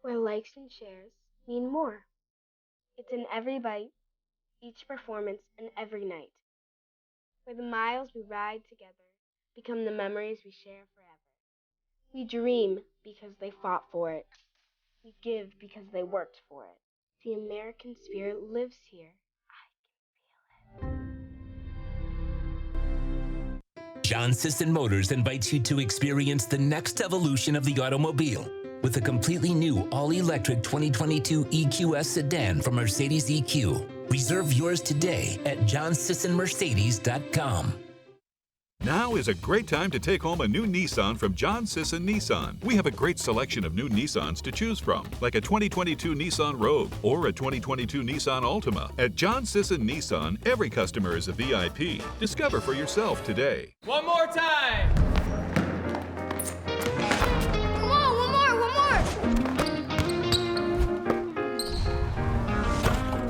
where likes and shares mean more. It's in every bite, each performance, and every night, where the miles we ride together become the memories we share forever. We dream because they fought for it. We give because they worked for it. The American spirit lives here. John Sisson Motors invites you to experience the next evolution of the automobile with a completely new all-electric 2022 EQS sedan from Mercedes EQ. Reserve yours today at johnsissonmercedes.com. Now is a great time to take home a new Nissan from John Sisson Nissan. We have a great selection of new Nissans to choose from, like a 2022 Nissan Rogue or a 2022 Nissan Altima. At John Sisson Nissan, every customer is a VIP. Discover for yourself today. One more time.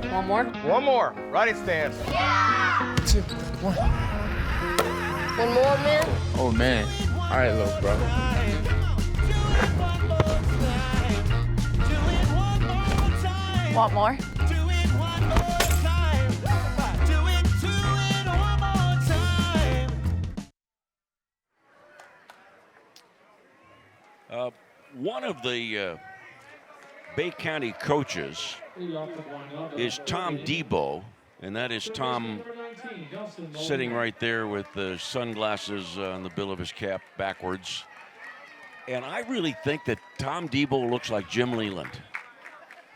Come on, one more. One more. One more. Righty stance. Yeah! 2, 1. One more, man. Oh man. All right, little bro. Want more? One of the Bay County coaches is Tom Debo, and that is Tom sitting right there with the sunglasses on the bill of his cap backwards. And I really think that Tom Debo looks like Jim Leland,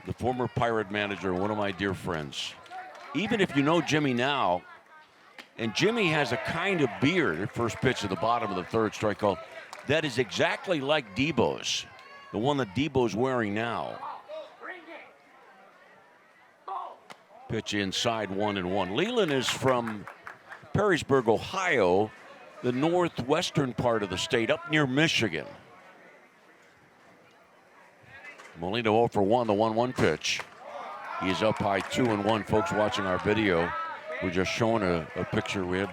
the former Pirate manager, one of my dear friends. Even if you know Jimmy now, and Jimmy has a kind of beard at first pitch at the bottom of the third strike called, that is exactly like Debo's, the one that Debo's wearing now. Pitch inside 1-1. Leland is from Perrysburg, Ohio, the northwestern part of the state, up near Michigan. Molina 0 for 1, the 1-1 pitch. He is up high 2-1. Folks watching our video, we're just showing a picture. We have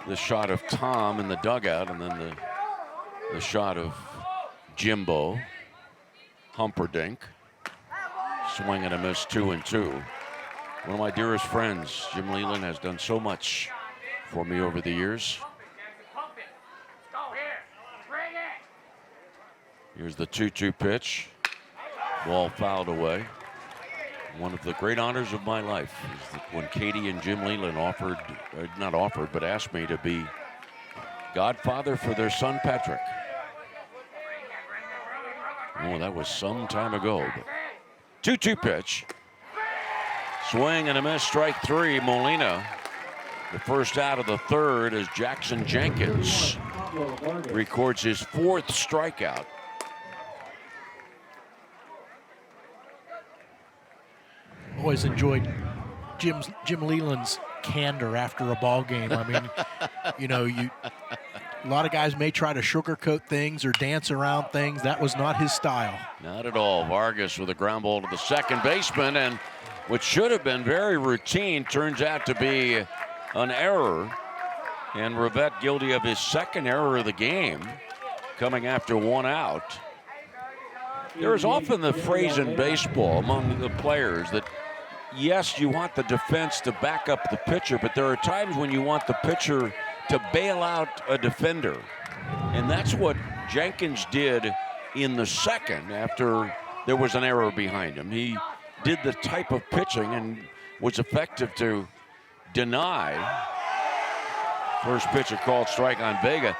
the shot of Tom in the dugout, and then the shot of Jimbo. Humperdinck. Swing and a miss, 2-2. One of my dearest friends, Jim Leland, has done so much for me over the years. Here's the 2-2 pitch. Ball fouled away. One of the great honors of my life is that when Katie and Jim Leland asked me to be godfather for their son Patrick. Oh, that was some time ago. 2-2 pitch. Swing and a miss, strike 3, Molina. The first out of the third as Jackson Jenkins records his 4th strikeout. Always enjoyed Jim Leland's candor after a ball game. I mean, a lot of guys may try to sugarcoat things or dance around things. That was not his style. Not at all. Vargas with a ground ball to the second baseman, and what should have been very routine turns out to be an error. And Rivette guilty of his second error of the game, coming after 1 out. There is often the phrase in baseball among the players that, yes, you want the defense to back up the pitcher, but there are times when you want the pitcher to bail out a defender. And that's what Jenkins did in the second after there was an error behind him. He did the type of pitching and was effective to deny. First pitch, a called strike on Vega.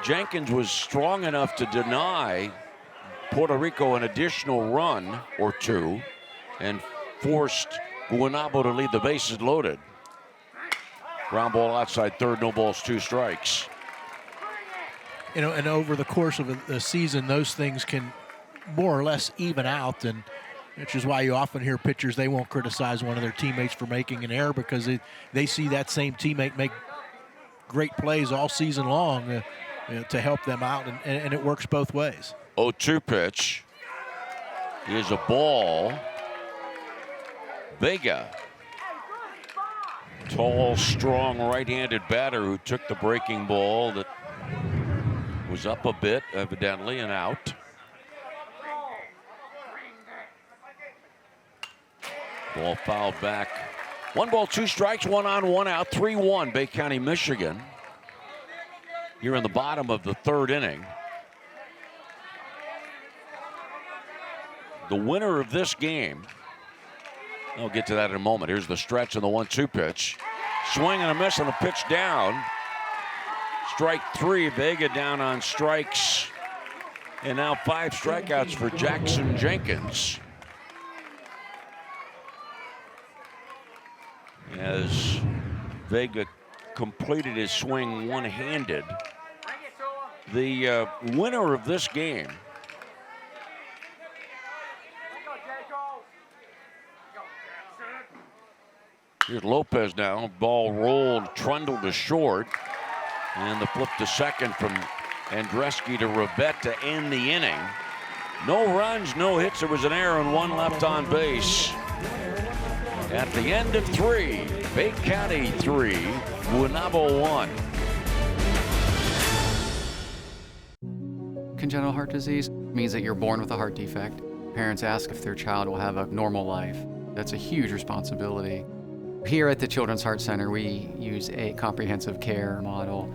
Jenkins was strong enough to deny Puerto Rico an additional run or 2 and forced Guanabo to leave the bases loaded. Ground ball outside third, no balls, 2 strikes. And over the course of a season, those things can more or less even out, and which is why you often hear pitchers, they won't criticize one of their teammates for making an error because they see that same teammate make great plays all season long to help them out, and it works both ways. 0-2 pitch is a ball. Vega, tall, strong right-handed batter who took the breaking ball that was up a bit, evidently, and out. Ball fouled back. 1 ball, 2 strikes, 1 on, 1 out, 3-1, Bay County, Michigan. Here in the bottom of the third inning. The winner of this game, I'll get to that in a moment. Here's the stretch and the 1-2 pitch. Swing and a miss on the pitch down. Strike 3, Vega down on strikes. And now 5 strikeouts for Jackson Jenkins. As Vega completed his swing one-handed. The winner of this game here's Lopez now. Ball rolled, trundled to short. And the flip to second from Andreski to Rivette to end the inning. No runs, no hits. There was an error and one left on base. At the end of 3, Bay County 3, Guaynabo 1. Congenital heart disease means that you're born with a heart defect. Parents ask if their child will have a normal life. That's a huge responsibility. Here at the Children's Heart Center, we use a comprehensive care model.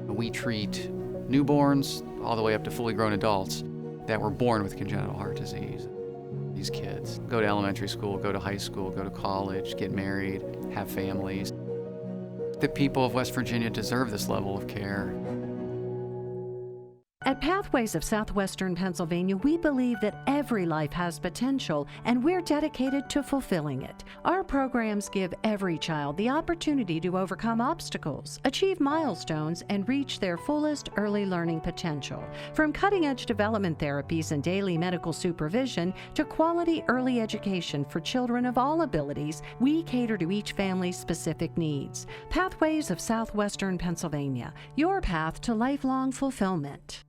We treat newborns all the way up to fully grown adults that were born with congenital heart disease. These kids go to elementary school, go to high school, go to college, get married, have families. The people of West Virginia deserve this level of care. At Pathways of Southwestern Pennsylvania, we believe that every life has potential, and we're dedicated to fulfilling it. Our programs give every child the opportunity to overcome obstacles, achieve milestones, and reach their fullest early learning potential. From cutting-edge development therapies and daily medical supervision to quality early education for children of all abilities, we cater to each family's specific needs. Pathways of Southwestern Pennsylvania, your path to lifelong fulfillment.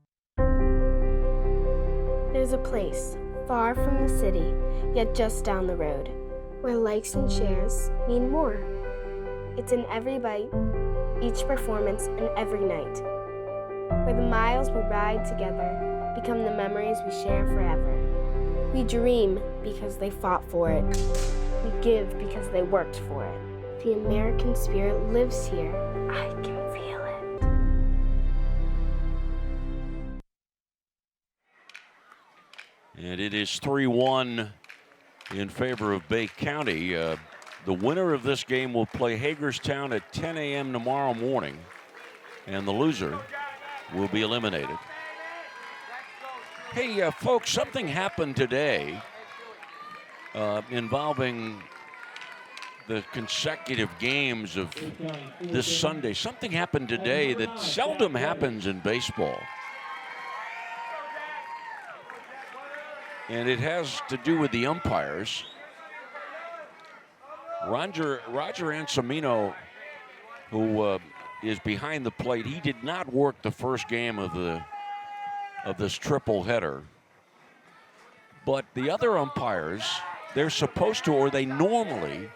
There's a place, far from the city, yet just down the road, where likes and shares mean more. It's in every bite, each performance, and every night, where the miles we ride together become the memories we share forever. We dream because they fought for it. We give because they worked for it. The American spirit lives here. I can feel it. And it is 3-1 in favor of Bay County. The winner of this game will play Hagerstown at 10 a.m. tomorrow morning, and the loser will be eliminated. Hey, folks, something happened today involving the consecutive games of this Sunday. Something happened today that seldom happens in baseball. And it has to do with the umpires. Roger Anselmino, who is behind the plate, he did not work the first game of this triple header. But the other umpires, they're supposed to, or they normally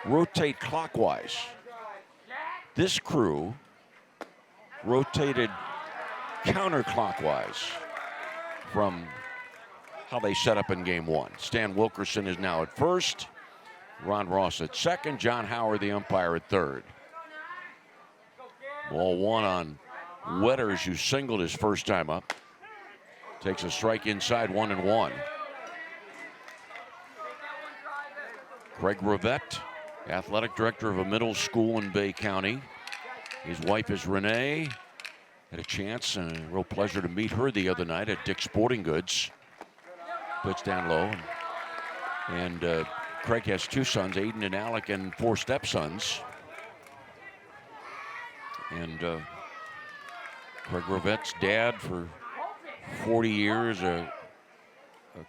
rotate clockwise. This crew rotated counterclockwise from how they set up in game one. Stan Wilkerson is now at first, Ron Ross at second, John Howard, the umpire, at third. Ball one on Wetters, who singled his first time up. Takes a strike inside, 1-1. Craig Rivette, athletic director of a middle school in Bay County. His wife is Renee. Had a chance and a real pleasure to meet her the other night at Dick's Sporting Goods. Pitch down low. And Craig has two sons, Aiden and Alec, and four stepsons. And Craig Rivette's dad for 40 years, a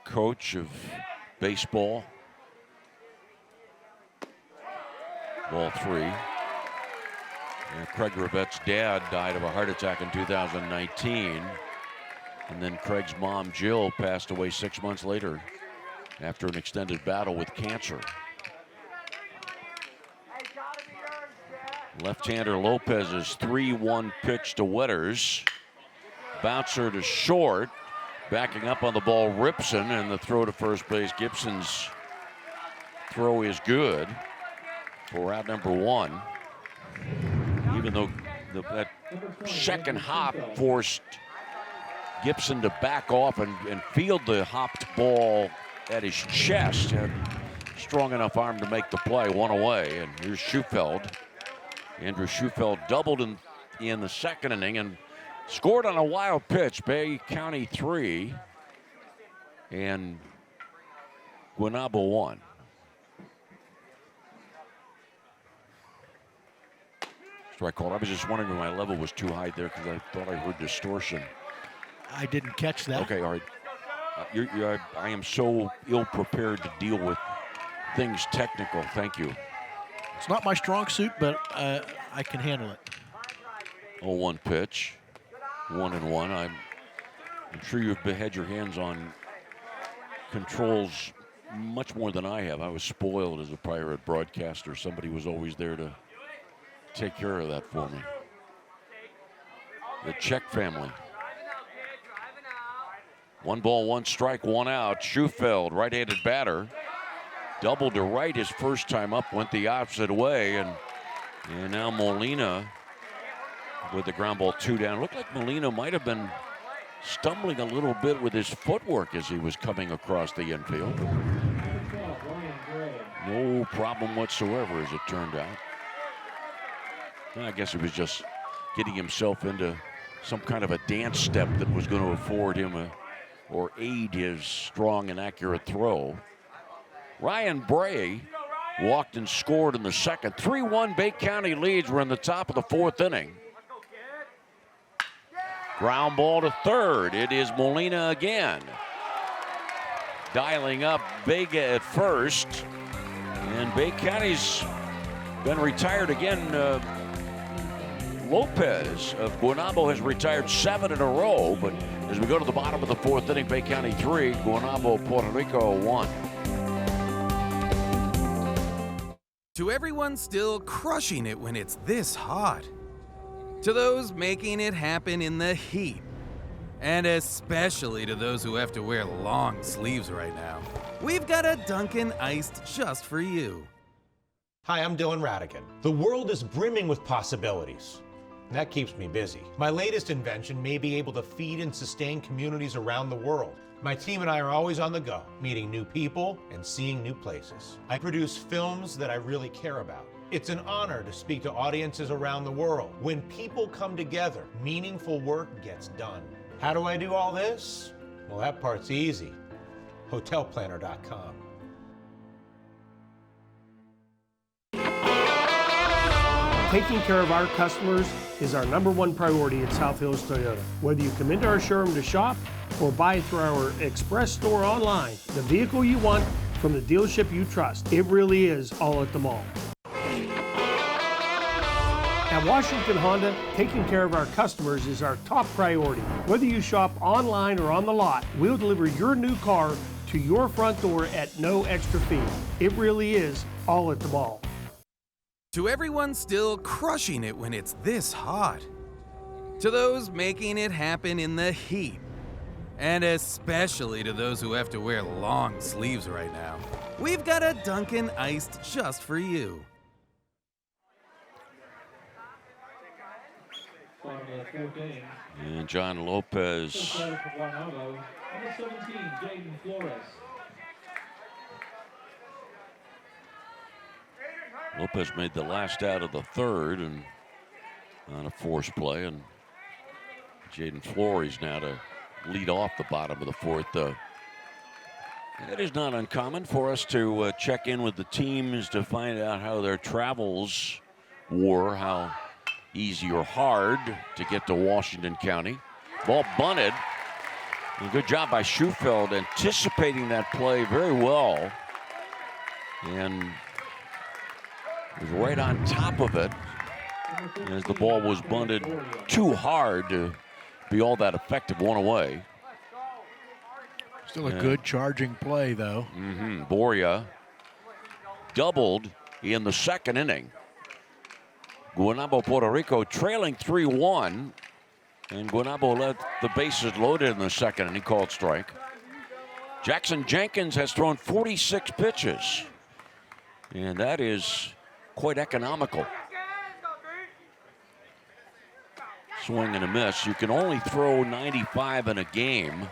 coach of baseball. Ball three. And Craig Rivette's dad died of a heart attack in 2019. And then Craig's mom, Jill, passed away 6 months later after an extended battle with cancer. Left-hander Lopez's 3-1 pitch to Wetters. Bouncer to short. Backing up on the ball, Ripson, and the throw to first base. Gibson's throw is good for out number one. Even though that second hop forced Gibson to back off and field the hopped ball at his chest. Had strong enough arm to make the play, one away. And here's Schufeld. Andrew Schufeld doubled in the second inning and scored on a wild pitch. Bay County 3 and Guaynabo 1. Strike called. I was just wondering if my level was too high there because I thought I heard distortion. I didn't catch that. Okay, all right. I am so ill-prepared to deal with things technical. Thank you. It's not my strong suit, but I can handle it. 0-1 pitch. 1-1. I'm sure you've had your hands on controls much more than I have. I was spoiled as a prior broadcaster. Somebody was always there to take care of that for me. The Czech family. 1 ball, 1 strike, 1 out. Schufeld, right-handed batter. Doubled to right his first time up, went the opposite way, and now Molina with the ground ball 2 down. Looked like Molina might have been stumbling a little bit with his footwork as he was coming across the infield. No problem whatsoever, as it turned out. I guess he was just getting himself into some kind of a dance step that was going to afford him or aid his strong and accurate throw. Ryan Bray walked and scored in the second. 3-1 Bay County leads. We're in the top of the 4th inning. Ground ball to third. It is Molina again. Dialing up Vega at first. And Bay County's been retired again. Lopez of Guanabo has retired 7 in a row. But as we go to the bottom of the 4th inning, Bay County 3, Guanabo, Puerto Rico 1. To everyone still crushing it when it's this hot. To those making it happen in the heat. And especially to those who have to wear long sleeves right now. We've got a Dunkin' Iced just for you. Hi, I'm Dylan Radigan. The world is brimming with possibilities. That keeps me busy. My latest invention may be able to feed and sustain communities around the world. My team and I are always on the go, meeting new people and seeing new places. I produce films that I really care about. It's an honor to speak to audiences around the world. When people come together, meaningful work gets done. How do I do all this? Well, that part's easy. Hotelplanner.com. Taking care of our customers is our #1 priority at South Hills Toyota. Whether you come into our showroom to shop or buy through our express store online, the vehicle you want from the dealership you trust, it really is all at the mall. At Washington Honda, taking care of our customers is our top priority. Whether you shop online or on the lot, we'll deliver your new car to your front door at no extra fee. It really is all at the mall. To everyone still crushing it when it's this hot. To those making it happen in the heat. And especially to those who have to wear long sleeves right now. We've got a Dunkin' Iced just for you. And John Lopez. Lopez made the last out of the 3rd and on a force play, and Jaden Flores now to lead off the bottom of the 4th. It is not uncommon for us to check in with the teams to find out how their travels were, how easy or hard to get to Washington County. Ball bunted. And good job by Schufeld anticipating that play very well. And was right on top of it as the ball was bunted too hard to be all that effective. 1 away. Still a good charging play, though. Boria doubled in the 2nd inning. Guanabo, Puerto Rico trailing 3-1. And Guanabo led the bases loaded in the 2nd, and he called strike. Jackson Jenkins has thrown 46 pitches. And that is quite economical. Swing and a miss. You can only throw 95 in a game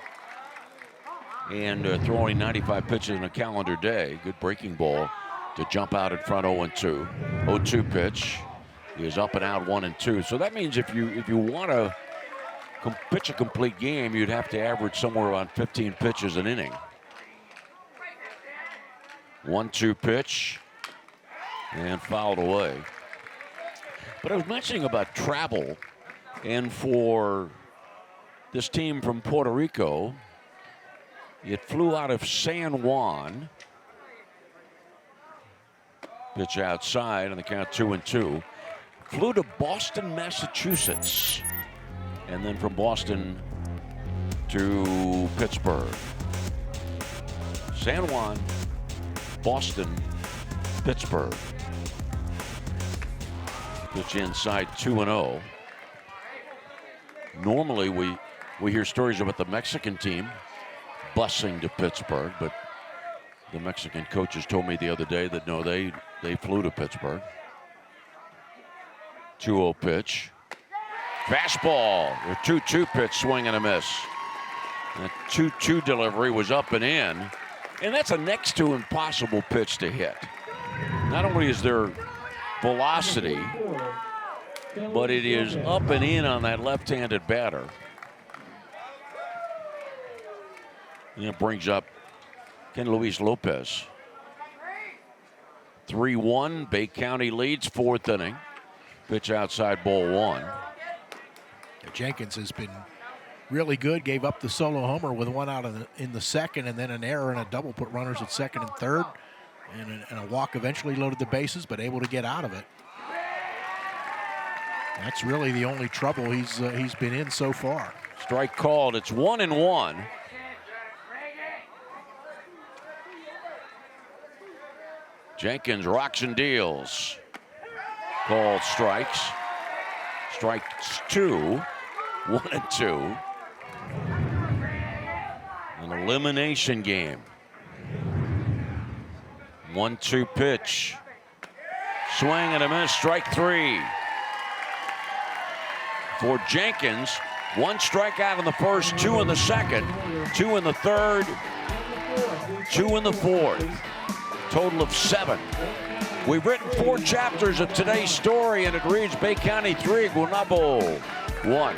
and throw only 95 pitches in a calendar day. Good breaking ball to jump out in front 0-2. 0-2 pitch. He is up and out 1-2. So that means if you want to pitch a complete game, you'd have to average somewhere around 15 pitches an inning. 1-2 pitch and fouled away. But I was mentioning about travel, and for this team from Puerto Rico, it flew out of San Juan. Pitch outside on the count 2-2. Flew to Boston, Massachusetts. And then from Boston to Pittsburgh. San Juan, Boston, Pittsburgh. Pitch inside 2-0. Normally we hear stories about the Mexican team busing to Pittsburgh, but the Mexican coaches told me the other day that no, they flew to Pittsburgh. 2-0 pitch. Fastball. A 2-2 pitch, swing and a miss. That 2-2 delivery was up and in, and that's a next to impossible pitch to hit. Not only is there velocity, but it is up and in on that left-handed batter. And it brings up Ken Luis Lopez. 3-1, Bay County leads, 4th inning. Pitch outside, ball 1. Jenkins has been really good. Gave up the solo homer with one out in the second, and then an error and a double put runners at second and third, and a walk eventually loaded the bases, but able to get out of it. That's really the only trouble he's been in so far. Strike called. It's 1-1. Jenkins rocks and deals. Called strikes. Strikes 2. 1-2. An elimination game. 1-2 pitch. Swing and a miss. Strike 3. For Jenkins, 1 strikeout in the first, 2 in the second, 2 in the third, 2 in the fourth. Total of 7. We've written 4 chapters of today's story, and it reads Bay County 3, Guaynabo 1.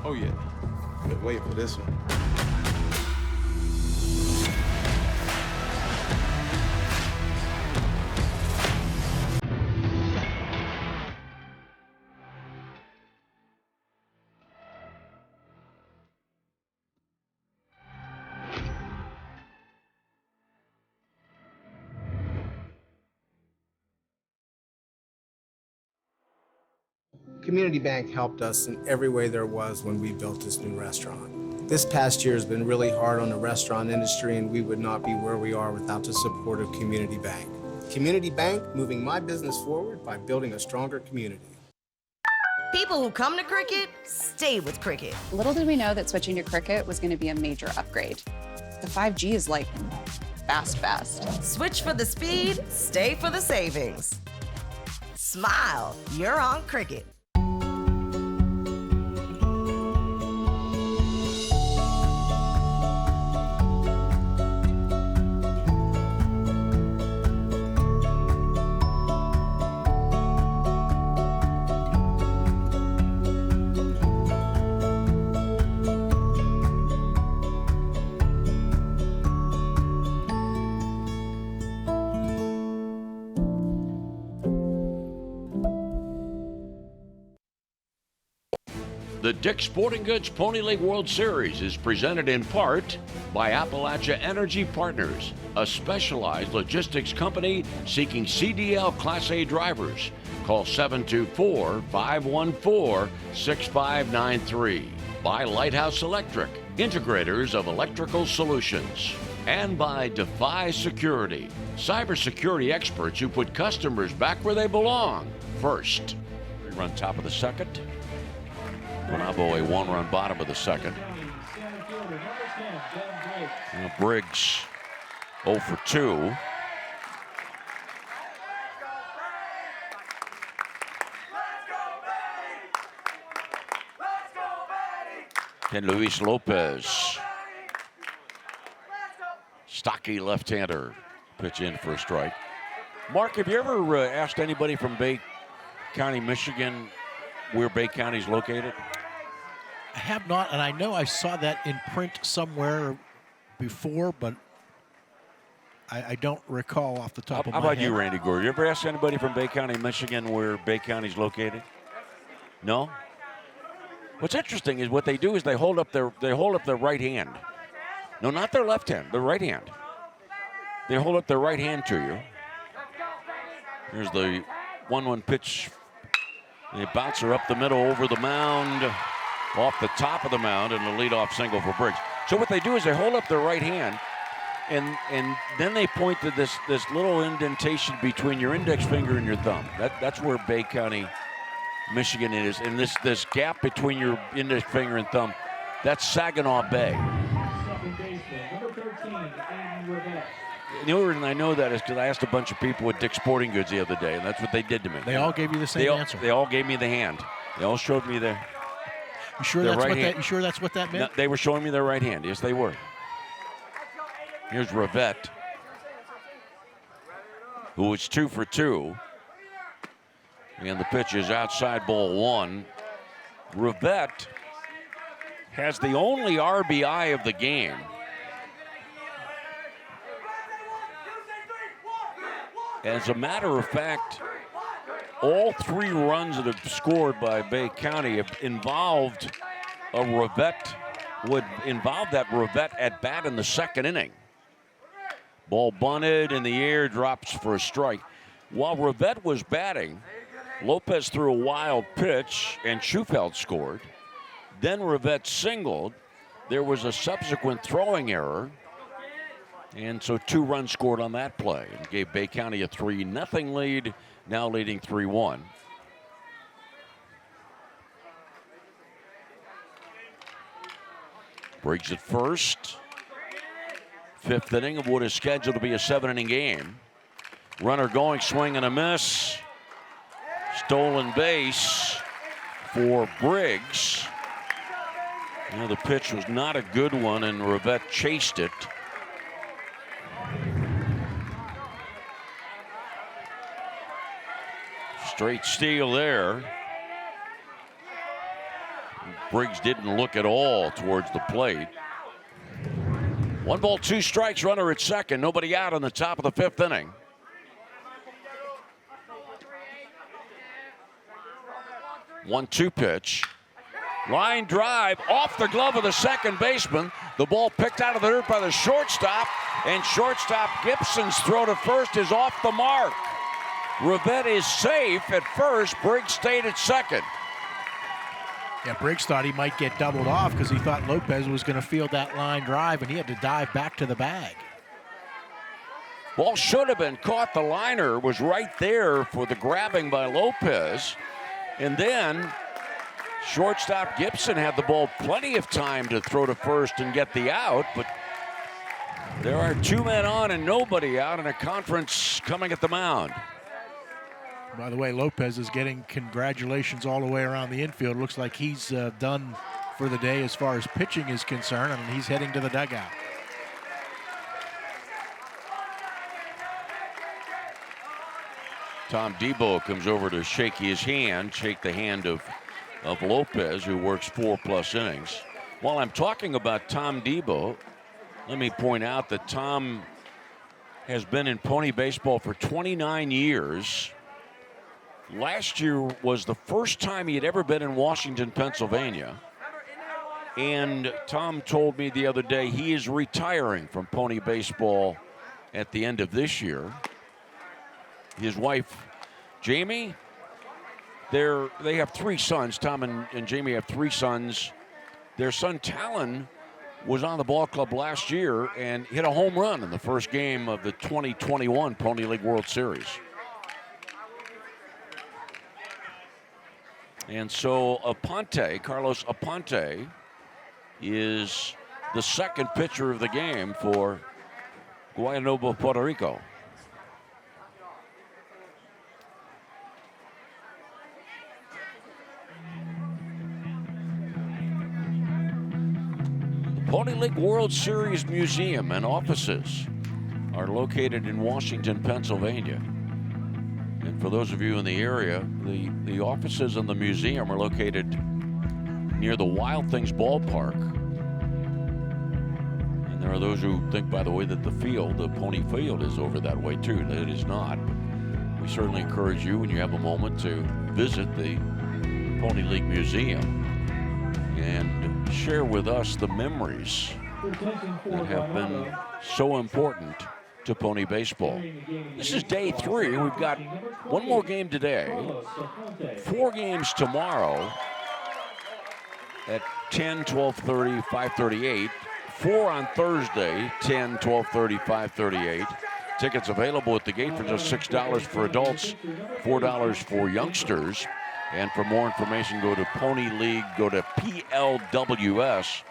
Oh, yeah. Good wait for this one. Community Bank helped us in every way there was when we built this new restaurant. This past year has been really hard on the restaurant industry, and we would not be where we are without the support of Community Bank. Community Bank, moving my business forward by building a stronger community. People who come to Cricket stay with Cricket. Little did we know that switching to Cricket was going to be a major upgrade. The 5G is like fast. Switch for the speed, stay for the savings. Smile, you're on Cricket. The Dick's Sporting Goods Pony League World Series is presented in part by Appalachia Energy Partners, a specialized logistics company seeking CDL Class A drivers. Call 724-514-6593. By Lighthouse Electric, integrators of electrical solutions. And by Defy Security, cybersecurity experts who put customers back where they belong. First, run top of the second. Guaynabo a 1-run bottom of the second. Now Briggs 0 for 2. Ken Luis Lopez. Stocky left-hander. Pitch in for a strike. Mark, have you ever asked anybody from Bay County, Michigan, where Bay County is located? I have not, and I know I saw that in print somewhere before, but I don't recall off the top of my head. How about head. you, Randy Gore? You ever ask anybody from Bay County, Michigan, where Bay County's located? No? What's interesting is what they do is they hold up their right hand. No, not their left hand, their right hand. They hold up their right hand to you. Here's the 1-1 pitch. They bounce her up the middle over the mound, off the top of the mound, and the leadoff single for Briggs. So what they do is they hold up their right hand, and then they point to this little indentation between your index finger and your thumb. That's where Bay County, Michigan is. And this gap between your index finger and thumb, that's Saginaw Bay. Second baseman, number 13, Andy Rivette. The only reason I know that is because I asked a bunch of people at Dick's Sporting Goods the other day, and that's what they did to me. They all gave you the same answer. They all gave me the hand. They all showed me their You sure their that's right what hand. that? You sure that's what that meant? No, they were showing me their right hand. Yes, they were. Here's Rivette, who was 2 for 2. And the pitch is outside ball 1. Rivette has the only RBI of the game. As a matter of fact, all 3 runs that have scored by Bay County have involved a Rivette, would involve that Rivette at bat in the second inning. Ball bunted in the air, drops for a strike. While Rivette was batting, Lopez threw a wild pitch and Schufeld scored. Then Rivette singled. There was a subsequent throwing error. And so 2 runs scored on that play. It gave Bay County a 3-0 lead, now leading 3-1. Briggs at first. 5th inning of what is scheduled to be a 7-inning game. Runner going, swing and a miss. Stolen base for Briggs. The pitch was not a good one, and Rivette chased it. Straight steal there. Briggs didn't look at all towards the plate. 1 ball, 2 strikes, runner at second. Nobody out on the top of the 5th inning. One-two pitch. Line drive off the glove of the second baseman. The ball picked out of the dirt by the shortstop, and shortstop Gibson's throw to first is off the mark. Rivette is safe at first. Briggs stayed at second. Yeah, Briggs thought he might get doubled off because he thought Lopez was going to field that line drive, and he had to dive back to the bag. Ball should have been caught. The liner was right there for the grabbing by Lopez. And then shortstop Gibson had the ball plenty of time to throw to first and get the out, but there are 2 men on and nobody out, in a conference coming at the mound. By the way, Lopez is getting congratulations all the way around the infield. Looks like he's done for the day as far as pitching is concerned, and he's heading to the dugout. Tom Debo comes over to shake his hand, shake the hand of Lopez, who works 4+ innings. While I'm talking about Tom Debo, let me point out that Tom has been in pony baseball for 29 years. Last year was the first time he had ever been in Washington, Pennsylvania. And Tom told me the other day he is retiring from pony baseball at the end of this year. His wife, Jamie, they have 3 sons. Tom and Jamie have 3 sons. Their son, Talon, was on the ball club last year and hit a home run in the first game of the 2021 Pony League World Series. And so Carlos Aponte, is the second pitcher of the game for Guaynabo, Puerto Rico. The Pony League World Series Museum and offices are located in Washington, Pennsylvania. And for those of you in the area, the offices and the museum are located near the Wild Things ballpark. And there there are those who think, by the way, that the Pony Field, is over that way too. That it is not. But we certainly encourage you, when you have a moment, to visit the Pony League Museum and share with us the memories that have been so important to pony baseball. This is day 3. We've got one more game today, 4 games tomorrow at 10, 12:30, 5:38. 4 on Thursday, 10, 12:30, 5:38. Tickets available at the gate for just $6 for adults, $4 for youngsters. And for more information, go to Pony League, go to plws.org.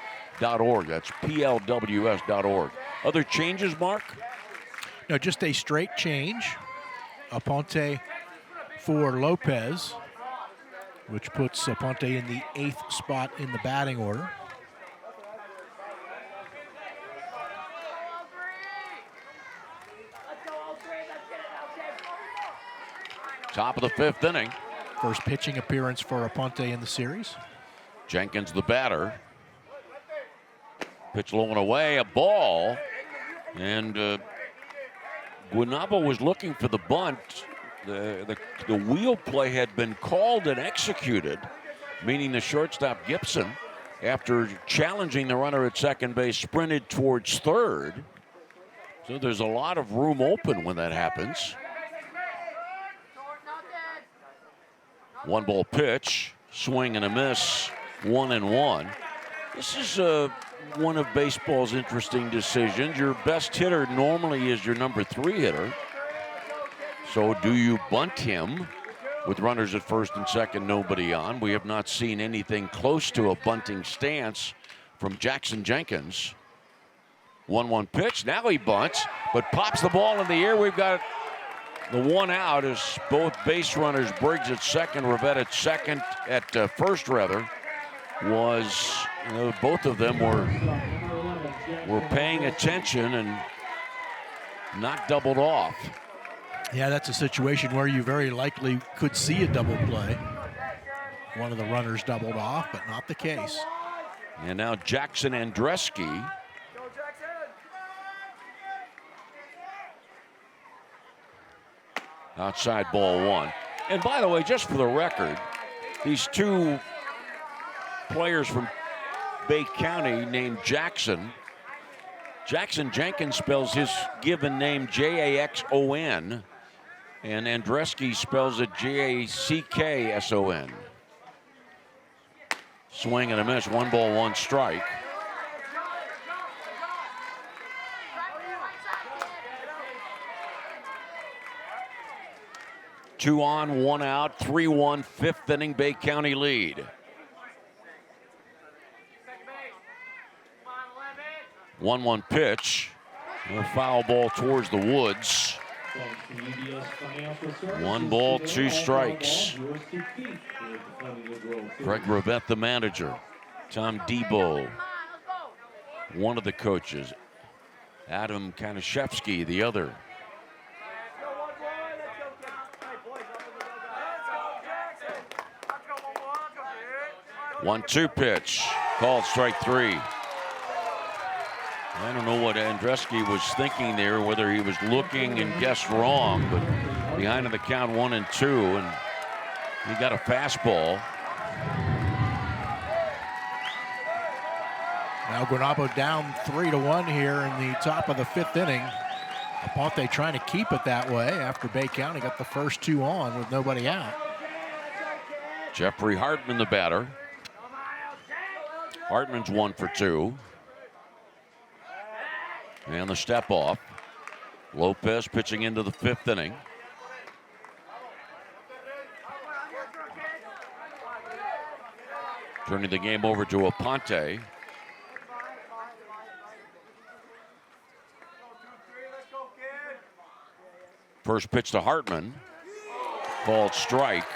That's plws.org. Other changes, Mark? No, just a straight change. Aponte for Lopez, which puts Aponte in the 8th spot in the batting order. Top of the 5th inning. First pitching appearance for Aponte in the series. Jenkins, the batter. Pitch low and away, a ball. And Guanabo was looking for the bunt. The wheel play had been called and executed, meaning the shortstop Gibson, after challenging the runner at second base, sprinted towards third. So there's a lot of room open when that happens. 1-ball pitch, swing and a miss, 1-1. This is one of baseball's interesting decisions. Your best hitter normally is your number 3 hitter. So do you bunt him with runners at first and second, nobody on? We have not seen anything close to a bunting stance from Jackson Jenkins. 1-1 pitch, now he bunts, but pops the ball in the air. We've got the 1 out as both base runners, Briggs at second, Rivette at second, at first rather, was, both of them were paying attention and not doubled off. Yeah, that's a situation where you very likely could see a double play. One of the runners doubled off, but not the case. And now Jackson Andreski. Outside ball 1. And by the way, just for the record, these 2 players from Bay County named Jackson. Jackson Jenkins spells his given name Jaxon, and Andreski spells it Jackson. Swing and a miss, 1-1 strike. Two on, 1 out, 3-1, 5th inning, Bay County lead. 1-1 pitch, a foul ball towards the woods. 1 ball, 2 strikes. Craig Rivette, the manager. Tom Debo, one of the coaches. Adam Kanashevsky, the other. 1-2 pitch, called strike 3. I don't know what Andreski was thinking there, whether he was looking and guessed wrong, but behind in the count 1-2, and he got a fastball. Now Guanabo down 3-1 here in the top of the 5th inning. Aponte trying to keep it that way after Bay County got the first 2 on with nobody out. Jeffrey Hartman, the batter. Hartman's 1 for 2. And the step off. Lopez pitching into the 5th inning. Turning the game over to Aponte. First pitch to Hartman. Called strike.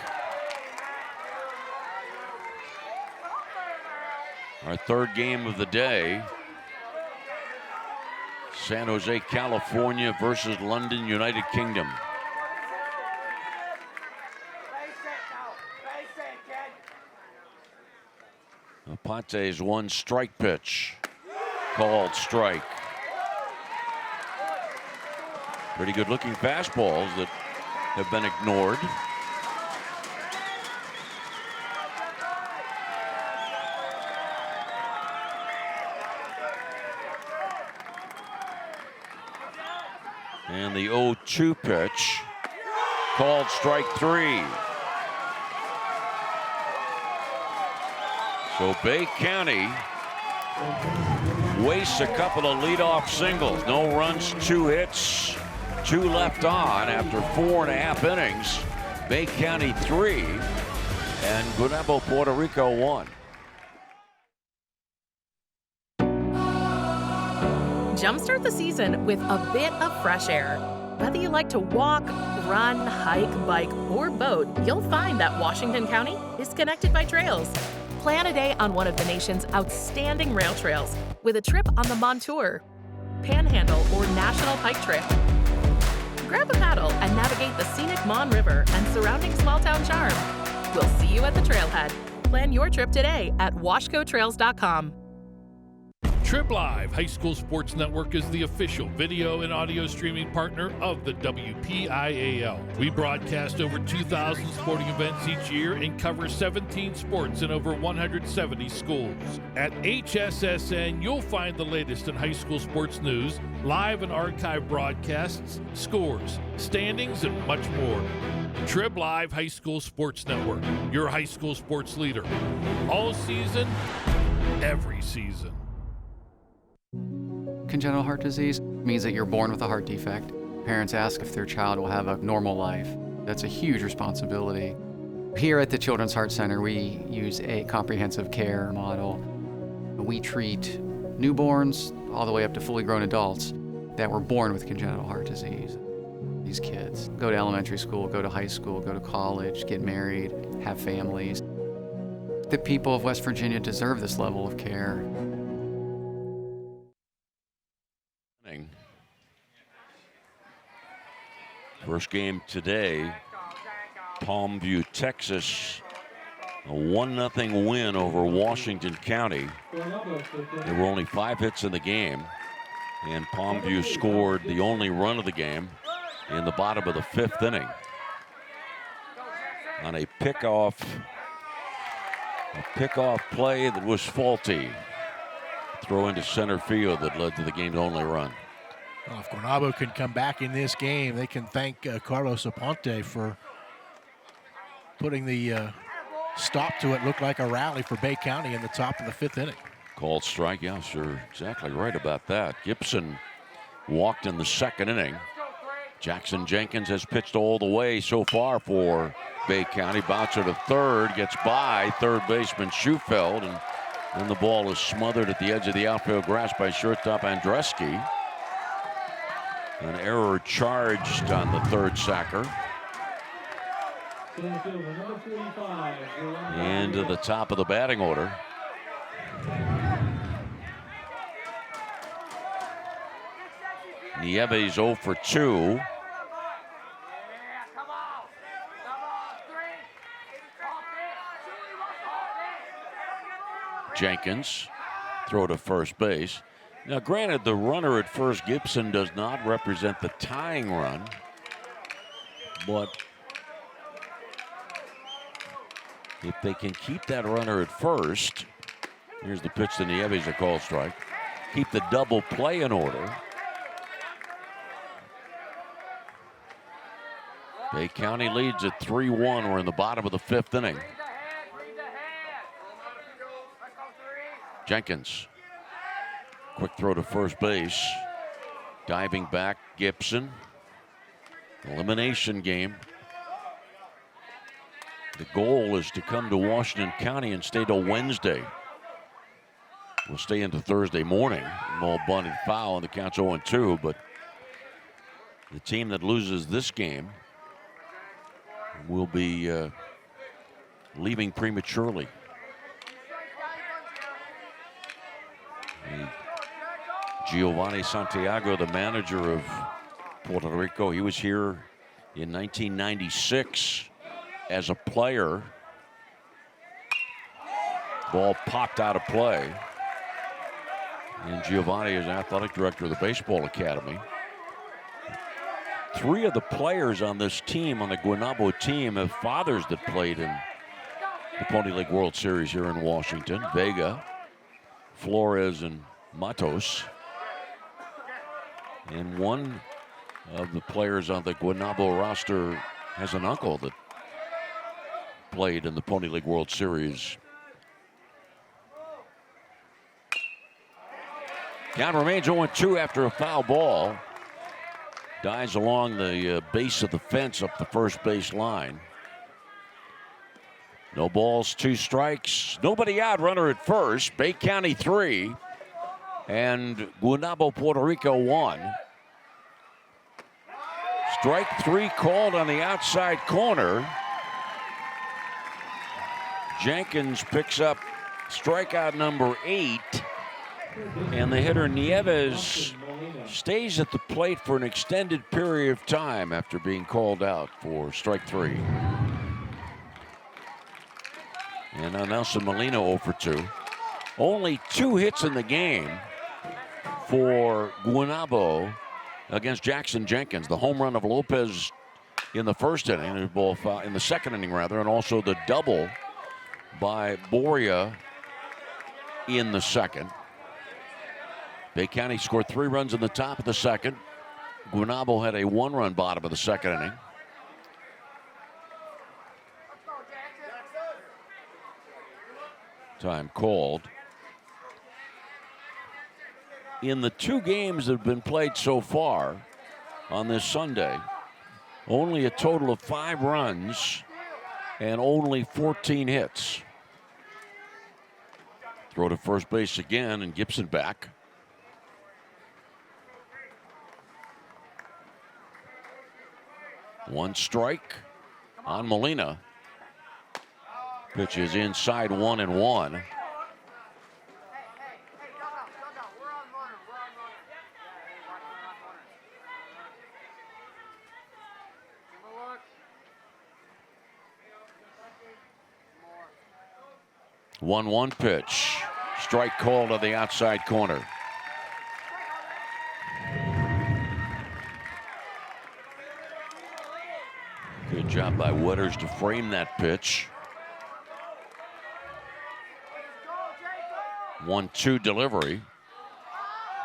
Our 3rd game of the day. San Jose, California versus London, United Kingdom. Aponte's 1 strike pitch. Called strike. Pretty good looking fastballs that have been ignored. And the 0-2 pitch, called strike 3. So Bay County wastes a couple of leadoff singles. No runs, 2 hits, 2 left on after 4.5 innings. Bay County 3 and Guaynabo, Puerto Rico 1. Jumpstart the season with a bit of fresh air. Whether you like to walk, run, hike, bike, or boat, you'll find that Washington County is connected by trails. Plan a day on one of the nation's outstanding rail trails with a trip on the Montour, Panhandle, or National Pike Trail. Grab a paddle and navigate the scenic Mon River and surrounding small-town charm. We'll see you at the trailhead. Plan your trip today at washcotrails.com. Trib Live High School Sports Network is the official video and audio streaming partner of the WPIAL. We broadcast over 2,000 sporting events each year and cover 17 sports in over 170 schools. At HSSN, you'll find the latest in high school sports news, live and archive broadcasts, scores, standings, and much more. Trib Live High School Sports Network, your high school sports leader. All season, every season. Congenital heart disease means that you're born with a heart defect. Parents ask if their child will have a normal life. That's a huge responsibility. Here at the Children's Heart Center, we use a comprehensive care model. We treat newborns all the way up to fully grown adults that were born with congenital heart disease. These kids go to elementary school, go to high school, go to college, get married, have families. The people of West Virginia deserve this level of care. First game today, Palmview, Texas, a 1-0 win over Washington County. There were only 5 hits in the game, and Palmview scored the only run of the game in the bottom of the 5th inning on a pickoff play that was faulty. Throw into center field that led to the game's only run. Well, if Guaynabo can come back in this game, they can thank Carlos Aponte for putting the stop to it. Looked like a rally for Bay County in the top of the 5th inning. Called strike, yeah, sure, exactly right about that. Gibson walked in the 2nd inning. Jackson Jenkins has pitched all the way so far for Bay County. Bouncer to third, gets by third baseman Schufeld, and then the ball is smothered at the edge of the outfield grass by shortstop Andreski. An error charged on the third sacker. Into the top of the batting order. Nieves 0 for 2. Jenkins, throw to first base. Now, granted, the runner at first, Gibson, does not represent the tying run, but if they can keep that runner at first, here's the pitch to Nieves, a called strike. Keep the double play in order. Bay County leads at 3-1. We're in the bottom of the 5th inning. Jenkins. Quick throw to first base. Diving back, Gibson. Elimination game. The goal is to come to Washington County and stay till Wednesday. We'll stay into Thursday morning. Ball bunted foul, and the count's 0-2, but the team that loses this game will be leaving prematurely. Giovanni Santiago, the manager of Puerto Rico, he was here in 1996 as a player. Ball popped out of play. And Giovanni is athletic director of the baseball academy. 3 of the players on this team, on the Guanabo team, have fathers that played in the Pony League World Series here in Washington. Vega, Flores, and Matos. And one of the players on the Guanabo roster has an uncle that played in the Pony League World Series. Count remains 0-2 after a foul ball. Dives along the base of the fence up the first base line. No balls, 2 strikes. Nobody out, runner at first. Bay County 3 and Guanabo, Puerto Rico 1. Strike 3 called on the outside corner. Jenkins picks up strikeout number 8. And the hitter Nieves stays at the plate for an extended period of time after being called out for strike 3. And now Nelson Molina 0 for 2. Only 2 hits in the game for Guanabo against Jackson Jenkins. The home run of Lopez in the first inning, in the second inning rather, and also the double by Boria in the second. Bay County scored 3 runs in the top of the second. Guanabo had a 1-run bottom of the second inning. Time called. In the 2 games that have been played so far on this Sunday, only a total of 5 runs and only 14 hits. Throw to first base again, and Gibson back. One strike on Molina. Pitch is inside 1-1. One pitch. Strike called on the outside corner. Good job by Wetters to frame that pitch. 1-2 delivery.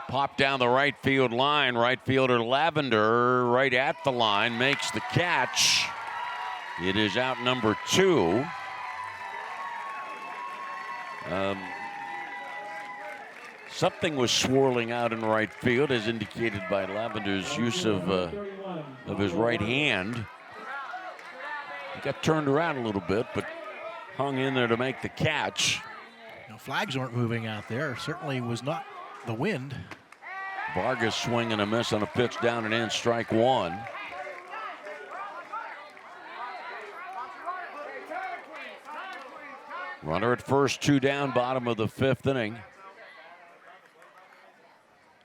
Pop down the right field line. Right fielder Lavender right at the line makes the catch. It is out number 2. Something was swirling out in right field, as indicated by Lavender's use of his right hand. He got turned around a little bit, but hung in there to make the catch. Flags aren't moving out there. Certainly was not the wind. Vargas swing and a miss on a pitch down and in, strike 1. Runner at first, 2 down, bottom of the 5th inning.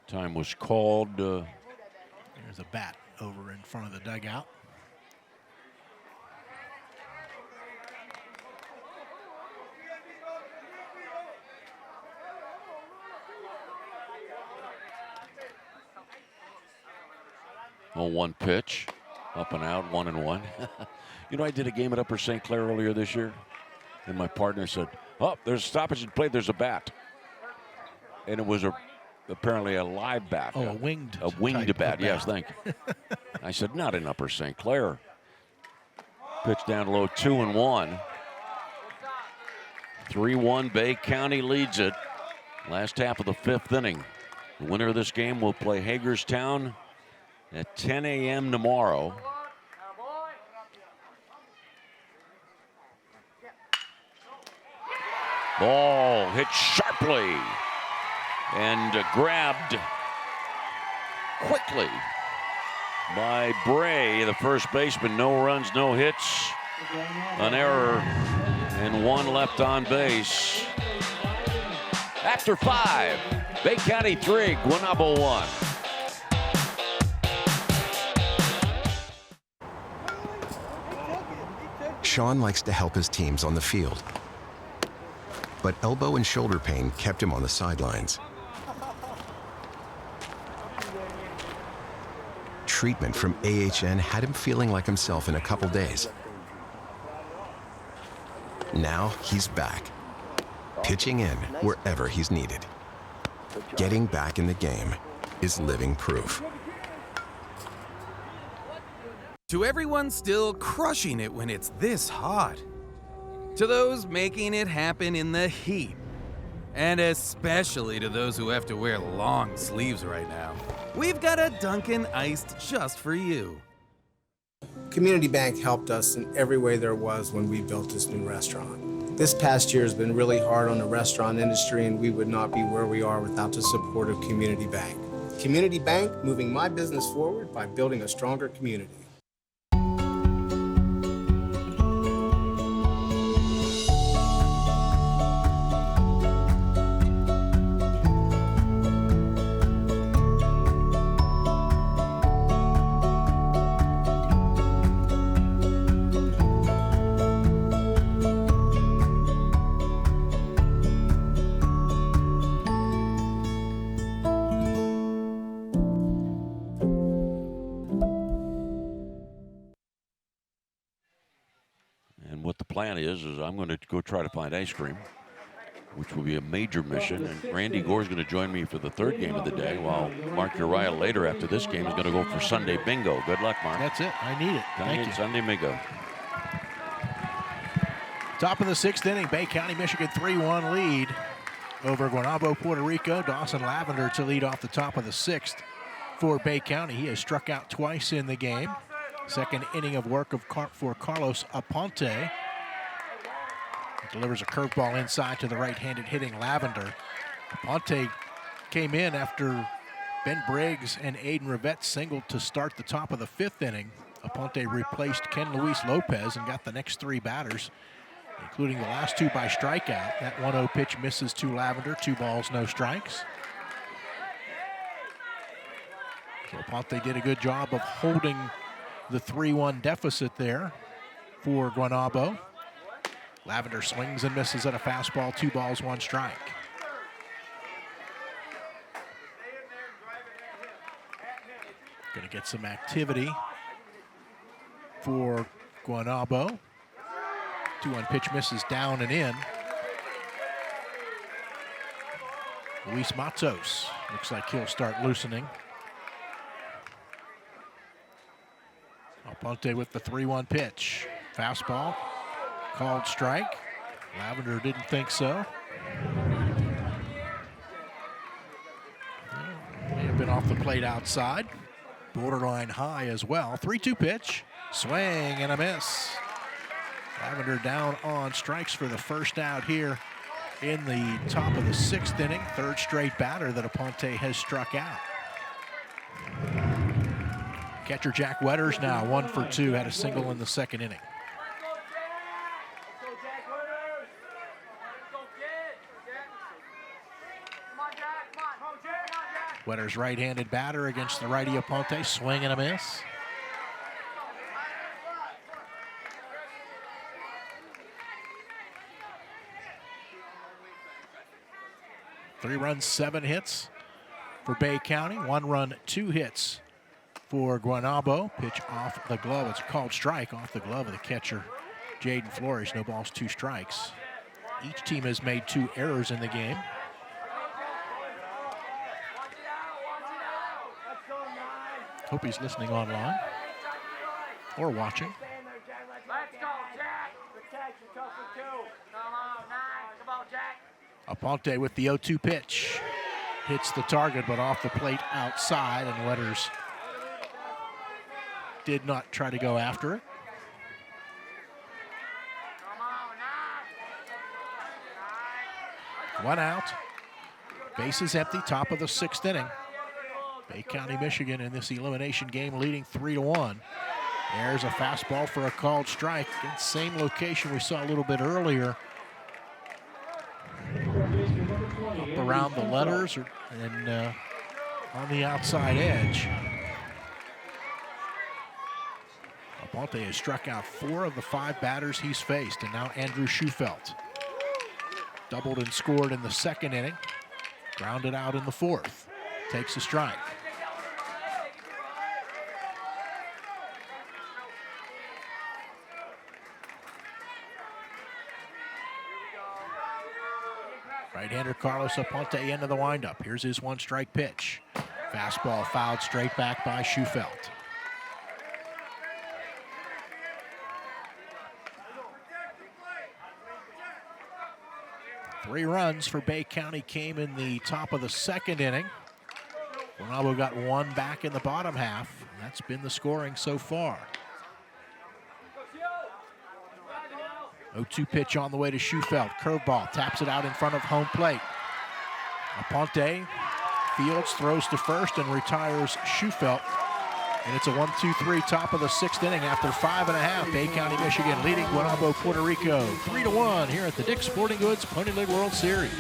Time was called. There's a bat over in front of the dugout. Oh, 1 pitch, up and out, 1-1. You know, I did a game at Upper St. Clair earlier this year, and my partner said, "Oh, there's a stoppage in play. There's a bat," and it was apparently a live bat. Oh, a winged bat. Yes, thank you. I said, "Not in Upper St. Clair." Pitch down low, 2-1. 3-1. Bay County leads it. Last half of the 5th inning. The winner of this game will play Hagerstown at 10 a.m. tomorrow. Ball hit sharply and grabbed quickly by Bray, the first baseman. No runs, no hits, an error, and 1 left on base. After 5, Bay County 3, Guanabo 1. Sean likes to help his teams on the field, but elbow and shoulder pain kept him on the sidelines. treatment from AHN had him feeling like himself in a couple days. Now he's back, pitching in wherever he's needed. Getting back in the game is living proof. To everyone still crushing it when it's this hot. To those making it happen in the heat. And especially to those who have to wear long sleeves right now. We've got a Dunkin' iced just for you. Community Bank helped us in every way there was when we built this new restaurant. This past year has been really hard on the restaurant industry, and we would not be where we are without the support of Community Bank. Community Bank, moving my business forward by building a stronger community. And what the plan is I'm going to go try to find ice cream, which will be a major mission. And Randy Gore's going to join me for the third game of the day, while Mark Uriah later after this game is going to go for Sunday bingo. Good luck, Mark. That's it. I need it. Thank you. Sunday bingo. Top of the sixth inning, Bay County, Michigan 3-1 lead over Guaynabo, Puerto Rico. Dawson Lavender to lead off the top of the sixth for Bay County. He has struck out twice in the game. Second inning of work for Carlos Aponte. Delivers a curveball inside to the right-handed hitting Lavender. Aponte came in after Ben Briggs and Aiden Rivette singled to start the top of the fifth inning. Aponte replaced Ken Luis Lopez and got the next three batters, including the last two by strikeout. That 1-0 pitch misses to Lavender, 2 balls, no strikes. So Aponte did a good job of holding the 3-1 deficit there for Guaynabo. Lavender swings and misses at a fastball, 2 balls, 1 strike. Gonna get some activity for Guaynabo. 2-1 pitch misses down and in. Luis Matos looks like he'll start loosening. Aponte with the 3-1 pitch. Fastball, called strike. Lavender didn't think so. May have been off the plate outside. Borderline high as well. 3-2 pitch, swing and a miss. Lavender down on strikes for the first out here in the top of the sixth inning. Third straight batter that Aponte has struck out. Catcher Jack Wetters now 1 for 2, had a single in the second inning. Wetters right-handed batter against the righty Aponte, swing and a miss. Three runs, 7 hits for Bay County. 1 run, 2 hits for Guaynabo. Pitch off the glove. It's a called strike off the glove of the catcher, Jaden Flores. No balls, 2 strikes. Each team has made 2 errors in the game. Hope he's listening online or watching. Aponte with the 0-2 pitch. Hits the target, but off the plate outside, and Wetters did not try to go after it. One out. Bases empty, top of the sixth inning. Bay County, Michigan in this elimination game leading 3-1. There's a fastball for a called strike. In the same location we saw a little bit earlier. Up around the letters and on the outside edge. Aponte has struck out 4 of the 5 batters he's faced, and now Andrew Schufelt doubled and scored in the second inning. Grounded out in the fourth. Takes a strike. Right-hander Carlos Aponte into the windup. Here's his one-strike pitch. Fastball fouled straight back by Schufelt. Three runs for Bay County came in the top of the second inning. Guanabo got one back in the bottom half. That's been the scoring so far. 0-2 pitch on the way to Schufelt. Curveball, taps it out in front of home plate. Aponte fields, throws to first, and retires Schufelt. And it's a 1-2-3 top of the sixth inning after 5.5. Bay County, Michigan leading Guanabo, Puerto Rico 3-1 here at the Dick's Sporting Goods Pony League World Series.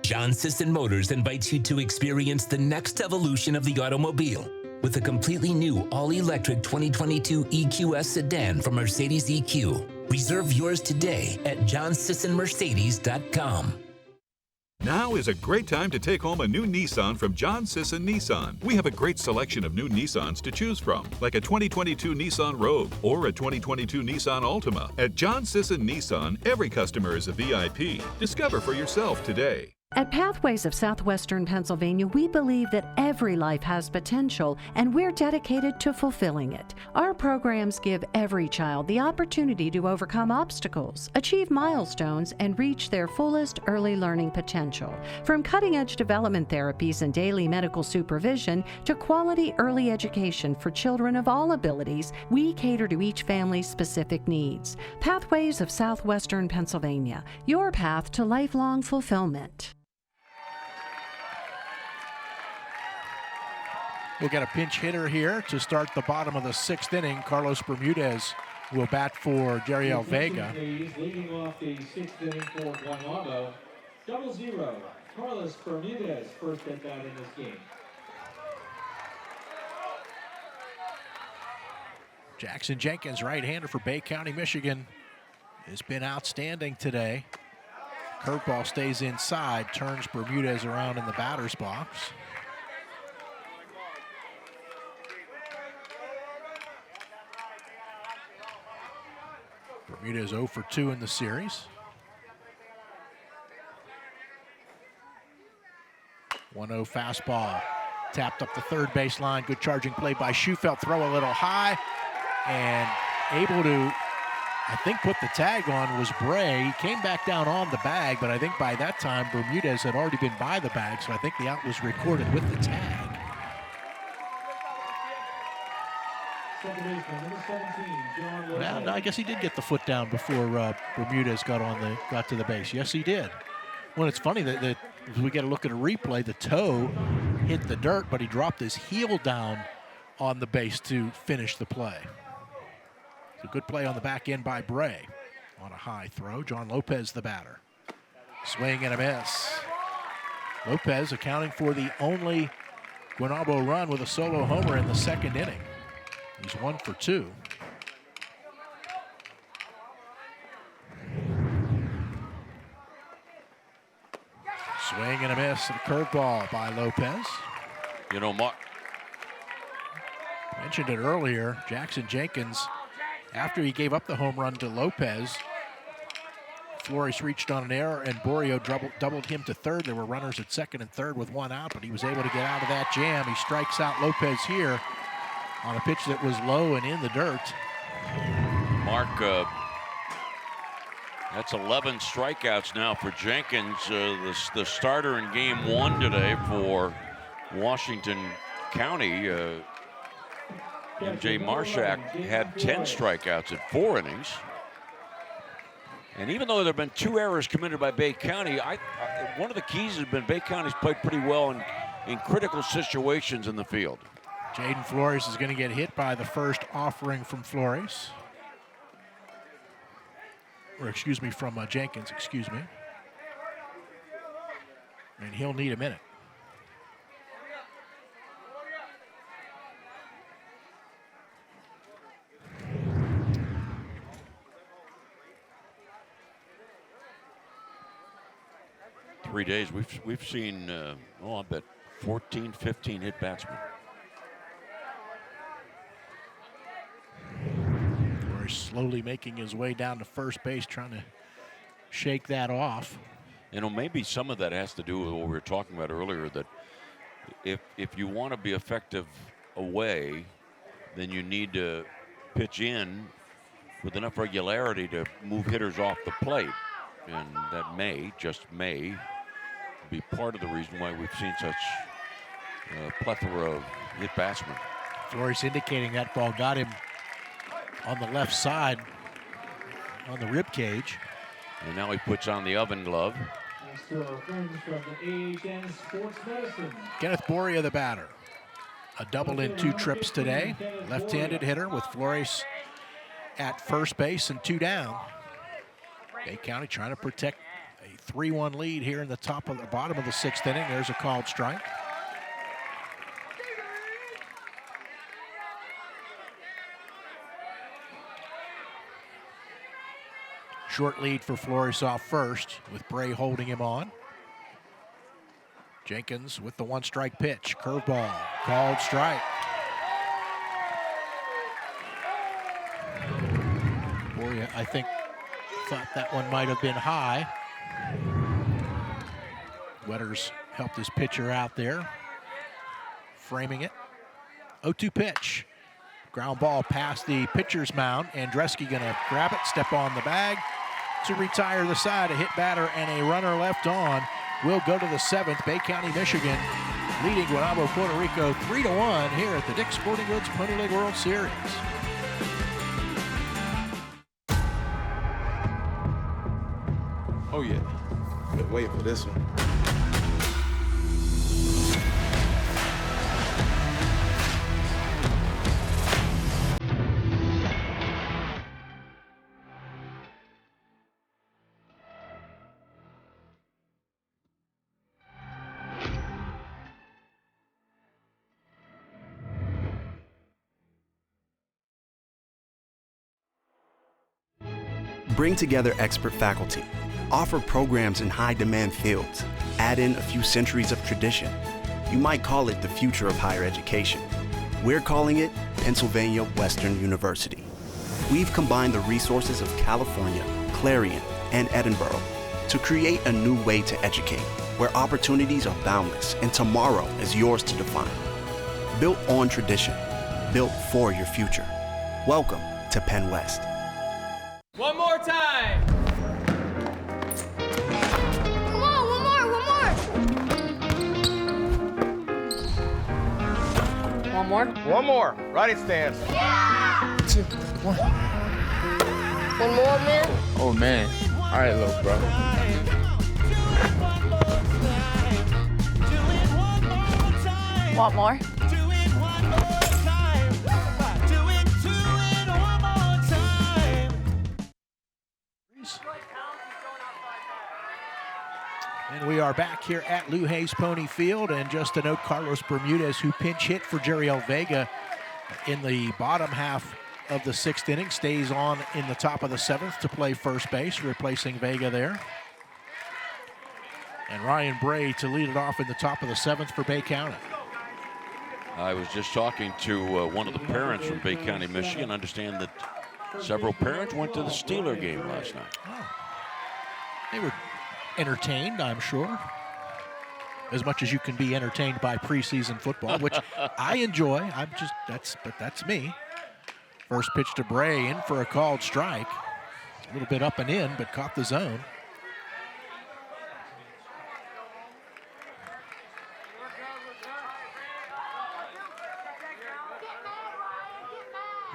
John Sisson Motors invites you to experience the next evolution of the automobile with a completely new all-electric 2022 EQS sedan from Mercedes EQ. Reserve yours today at johnsissonmercedes.com. Now is a great time to take home a new Nissan from John Sisson Nissan. We have a great selection of new Nissans to choose from, like a 2022 Nissan Rogue or a 2022 Nissan Altima. At John Sisson Nissan, every customer is a VIP. Discover for yourself today. At Pathways of Southwestern Pennsylvania, we believe that every life has potential, and we're dedicated to fulfilling it. Our programs give every child the opportunity to overcome obstacles, achieve milestones, and reach their fullest early learning potential. From cutting-edge development therapies and daily medical supervision to quality early education for children of all abilities, we cater to each family's specific needs. Pathways of Southwestern Pennsylvania, your path to lifelong fulfillment. We'll get a pinch hitter here to start the bottom of the sixth inning. Carlos Bermudez will bat for Jeriel Vega. Leading off the sixth inning for Guanabo, 0-0. Carlos Bermudez first at bat in this game. Jackson Jenkins, right-hander for Bay County, Michigan, has been outstanding today. Curveball stays inside, turns Bermudez around in the batter's box. Bermudez 0 for 2 in the series. 1-0 fastball. Tapped up the third baseline. Good charging play by Schufelt. Throw a little high. And able to, I think, put the tag on was Bray. He came back down on the bag, but I think by that time Bermudez had already been by the bag, so I think the out was recorded with the tag. Well, no, I guess he did get the foot down before Bermudez got to the base. Yes, he did. Well, it's funny that we get a look at a replay. The toe hit the dirt, but he dropped his heel down on the base to finish the play. It's a good play on the back end by Bray on a high throw. John Lopez, the batter. Swing and a miss. Lopez accounting for the only Guanabo run with a solo homer in the second inning. He's 1 for 2. Swing and a miss, and a curveball by Lopez. You know, Mark mentioned it earlier, Jackson Jenkins, after he gave up the home run to Lopez, Flores reached on an error, and Borio doubled him to third. There were runners at second and third with one out, but he was able to get out of that jam. He strikes out Lopez here on a pitch that was low and in the dirt. Mark, that's 11 strikeouts now for Jenkins, the starter in game one today for Washington County. MJ Marshak had 10 strikeouts in 4 innings. And even though there have been 2 errors committed by Bay County, one of the keys has been Bay County's played pretty well in critical situations in the field. Jaden Flores is going to get hit by the first offering from Flores. Or excuse me, from Jenkins, excuse me. And he'll need a minute. Three days, we've seen, I bet 14, 15 hit batsmen. Flores slowly making his way down to first base, trying to shake that off. You know, maybe some of that has to do with what we were talking about earlier, that if you want to be effective away, then you need to pitch in with enough regularity to move hitters off the plate. And that may, just may, be part of the reason why we've seen such a plethora of hit batsmen. Flores indicating that ball got him on the left side on the rib cage. And now he puts on the oven glove. Next to our friends from the AHN Sports Medicine. Kenneth Boria, the batter. A double in 2 trips today. Left-handed hitter with Flores at first base and 2 down. Bay County trying to protect a 3-1 lead here in the bottom of the 6th inning. There's a called strike. Short lead for Flores off first, with Bray holding him on. Jenkins with the 1-strike pitch. Curveball, called strike. Boria, I think, thought that one might have been high. Wetters helped his pitcher out there, framing it. 0-2 pitch. Ground ball past the pitcher's mound. Andreski gonna grab it, step on the bag to retire the side. A hit batter and a runner left on. Will go to the 7th. Bay County, Michigan, leading Guaynabo, Puerto Rico 3-1 here at the Dick's Sporting Goods Pony League World Series. Oh yeah, been waiting for this one. Bring together expert faculty. Offer programs in high-demand fields. Add in a few centuries of tradition. You might call it the future of higher education. We're calling it Pennsylvania Western University. We've combined the resources of California, Clarion, and Edinburgh to create a new way to educate, where opportunities are boundless and tomorrow is yours to define. Built on tradition, built for your future. Welcome to Penn West. One more time. Come on, one more. One more. One more. Righty stance. Yeah! 2, 1. One more, man. Oh man. All right, little bro. Want more? And we are back here at Lou Hayes Pony Field, and just to note, Carlos Bermudez, who pinch hit for Jeriel Vega in the bottom half of the 6th inning, stays on in the top of the 7th to play first base, replacing Vega there. And Ryan Bray to lead it off in the top of the 7th for Bay County. I was just talking to one of the parents from Bay County, Michigan. I understand that several parents went to the Steeler game last night. Oh. They were entertained, I'm sure, as much as you can be entertained by preseason football, which I enjoy. But that's me. First pitch to Bray, in for a called strike. A little bit up and in, but caught the zone.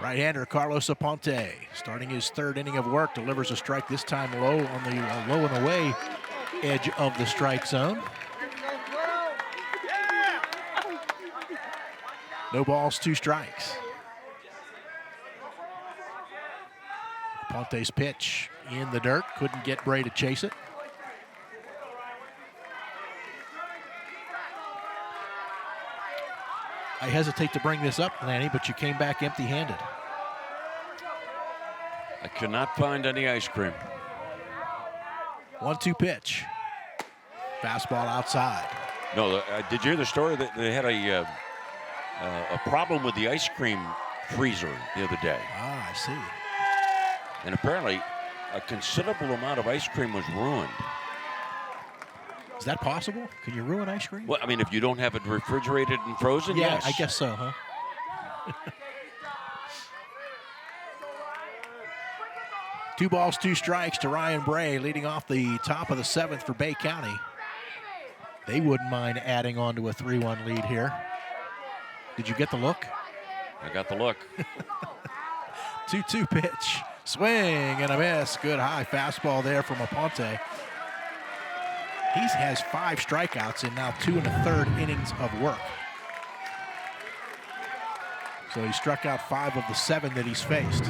Right-hander Carlos Aponte, starting his 3rd inning of work, delivers a strike, this time low on the low and away edge of the strike zone. No balls, 2 strikes. Aponte's pitch in the dirt, couldn't get Bray to chase it. I hesitate to bring this up, Lanny, but you came back empty-handed. I could not find any ice cream. 1-2 pitch. Fastball outside. No, did you hear the story that they had a problem with the ice cream freezer the other day? Ah, I see. And apparently, a considerable amount of ice cream was ruined. Is that possible? Can you ruin ice cream? Well, I mean, if you don't have it refrigerated and frozen, yeah, yes. I guess so, huh? 2 balls, 2 strikes to Ryan Bray, leading off the top of the 7th for Bay County. They wouldn't mind adding on to a 3-1 lead here. Did you get the look? I got the look. 2-2 pitch. Swing and a miss. Good high fastball there from Aponte. He has 5 strikeouts in now 2 1/3 innings of work. So he struck out 5 of the 7 that he's faced.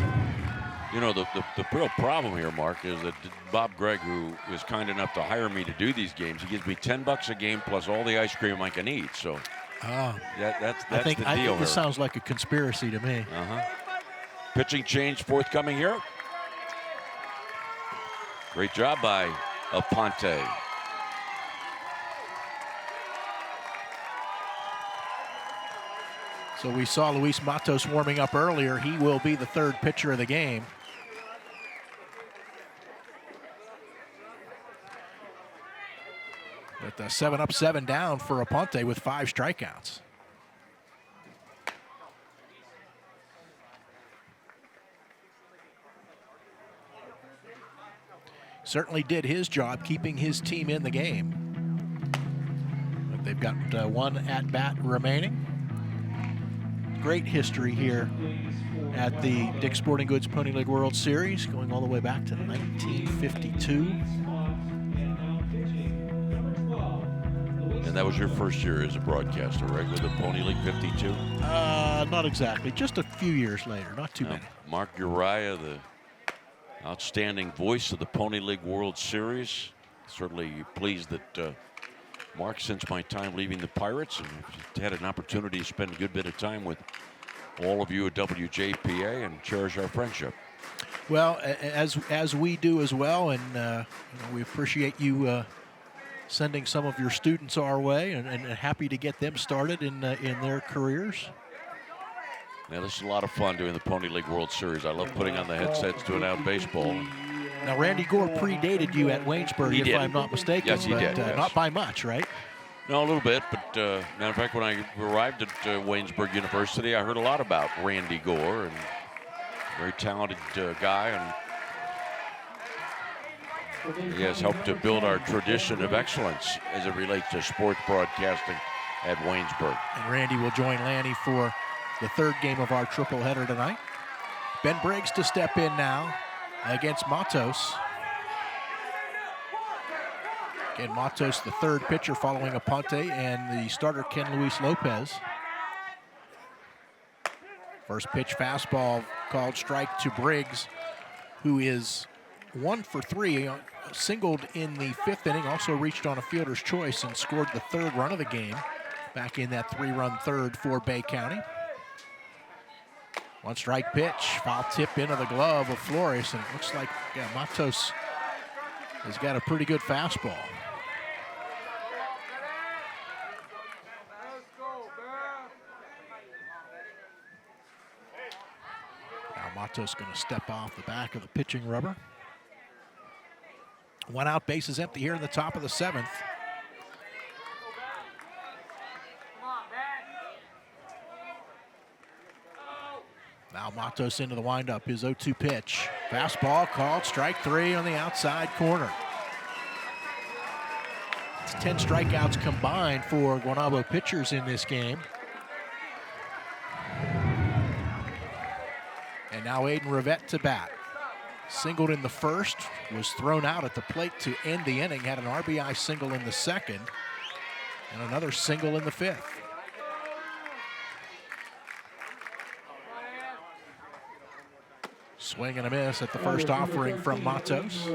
You know, the real problem here, Mark, is that Bob Gregg, who is kind enough to hire me to do these games, he gives me $10 a game plus all the ice cream I can eat. So that's I think the deal here. This sounds like a conspiracy to me. Pitching change forthcoming here. Great job by Aponte. So we saw Luis Matos warming up earlier. He will be the 3rd pitcher of the game. But 7 up, 7 down for Aponte with 5 strikeouts. Certainly did his job keeping his team in the game. But they've got 1 at-bat remaining. Great history here at the Dick's Sporting Goods Pony League World Series, going all the way back to 1952. And that was your first year as a broadcaster, right, with the Pony League 52? Not exactly, just a few years later, not too many. Mark Uriah, the outstanding voice of the Pony League World Series. Certainly pleased that Mark, since my time leaving the Pirates, and had an opportunity to spend a good bit of time with all of you at WJPA and cherish our friendship. Well, as we do as well, and we appreciate you sending some of your students our way, and happy to get them started in their careers. Yeah, this is a lot of fun doing the Pony League World Series. I love putting on the headsets, doing out baseball. Now, Randy Gore predated you at Waynesburg, if I'm not mistaken. Yes, he did. Yes. Not by much, right? No, a little bit, but matter of fact, when I arrived at Waynesburg University, I heard a lot about Randy Gore, and very talented guy, and he has helped to build our tradition of excellence as it relates to sports broadcasting at Waynesburg. And Randy will join Lanny for the 3rd game of our triple header tonight. Ben Briggs to step in now against Matos. Again, Matos, the 3rd pitcher following Aponte, and the starter, Ken Luis Lopez. First pitch fastball called strike to Briggs, who is 1 for 3, singled in the 5th inning, also reached on a fielder's choice and scored the 3rd run of the game back in that 3-run 3rd for Bay County. 1 strike pitch, foul tip into the glove of Flores, and it looks like Matos has got a pretty good fastball. Now Matos going to step off the back of the pitching rubber. 1 out, bases empty here in the top of the 7th. Now Matos into the windup, his 0-2 pitch. Fastball called, strike 3 on the outside corner. It's 10 strikeouts combined for Guanabo pitchers in this game. And now Aiden Rivette to bat. Singled in the 1st, was thrown out at the plate to end the inning, had an RBI single in the 2nd, and another single in the 5th. Swing and a miss at the first offering from Matos.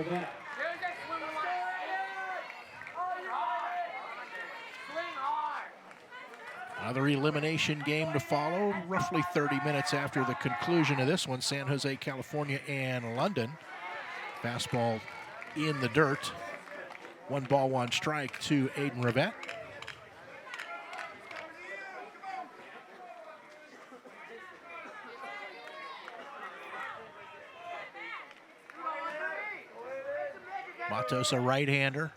Another elimination game to follow, roughly 30 minutes after the conclusion of this one. San Jose, California, and London. Fastball in the dirt. 1 ball, 1 strike to Aiden Rivette. Matos, a right-hander,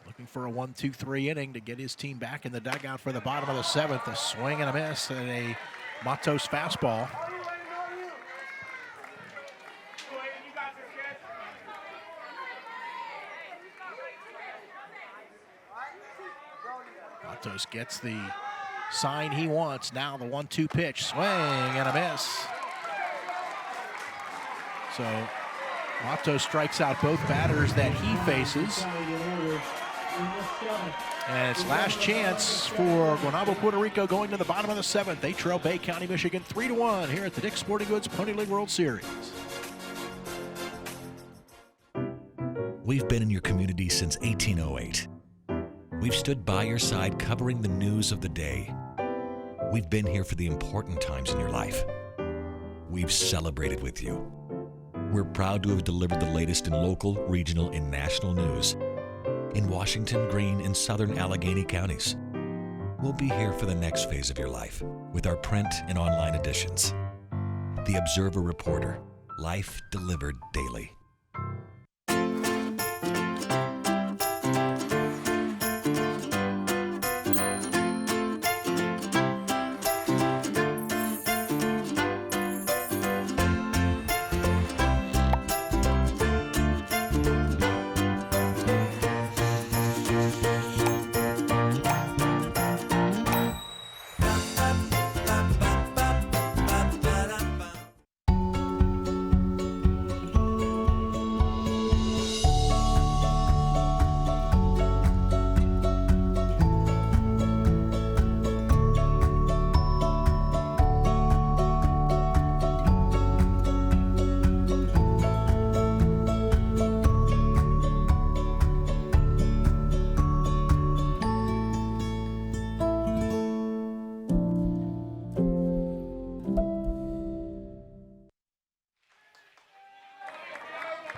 looking for a 1-2-3 inning to get his team back in the dugout for the bottom of the 7th. A swing and a miss and a Matos fastball. Matos gets the sign he wants. Now the 1-2 pitch, swing and a miss. So Matos strikes out both batters that he faces. And it's last chance for Guaynabo, Puerto Rico going to the bottom of the 7th. They trail Bay County, Michigan 3-1 here at the Dick's Sporting Goods Pony League World Series. We've been in your community since 1808. We've stood by your side covering the news of the day. We've been here for the important times in your life. We've celebrated with you. We're proud to have delivered the latest in local, regional, and national news in Washington, Greene, and southern Allegheny counties. We'll be here for the next phase of your life with our print and online editions. The Observer Reporter, life delivered daily.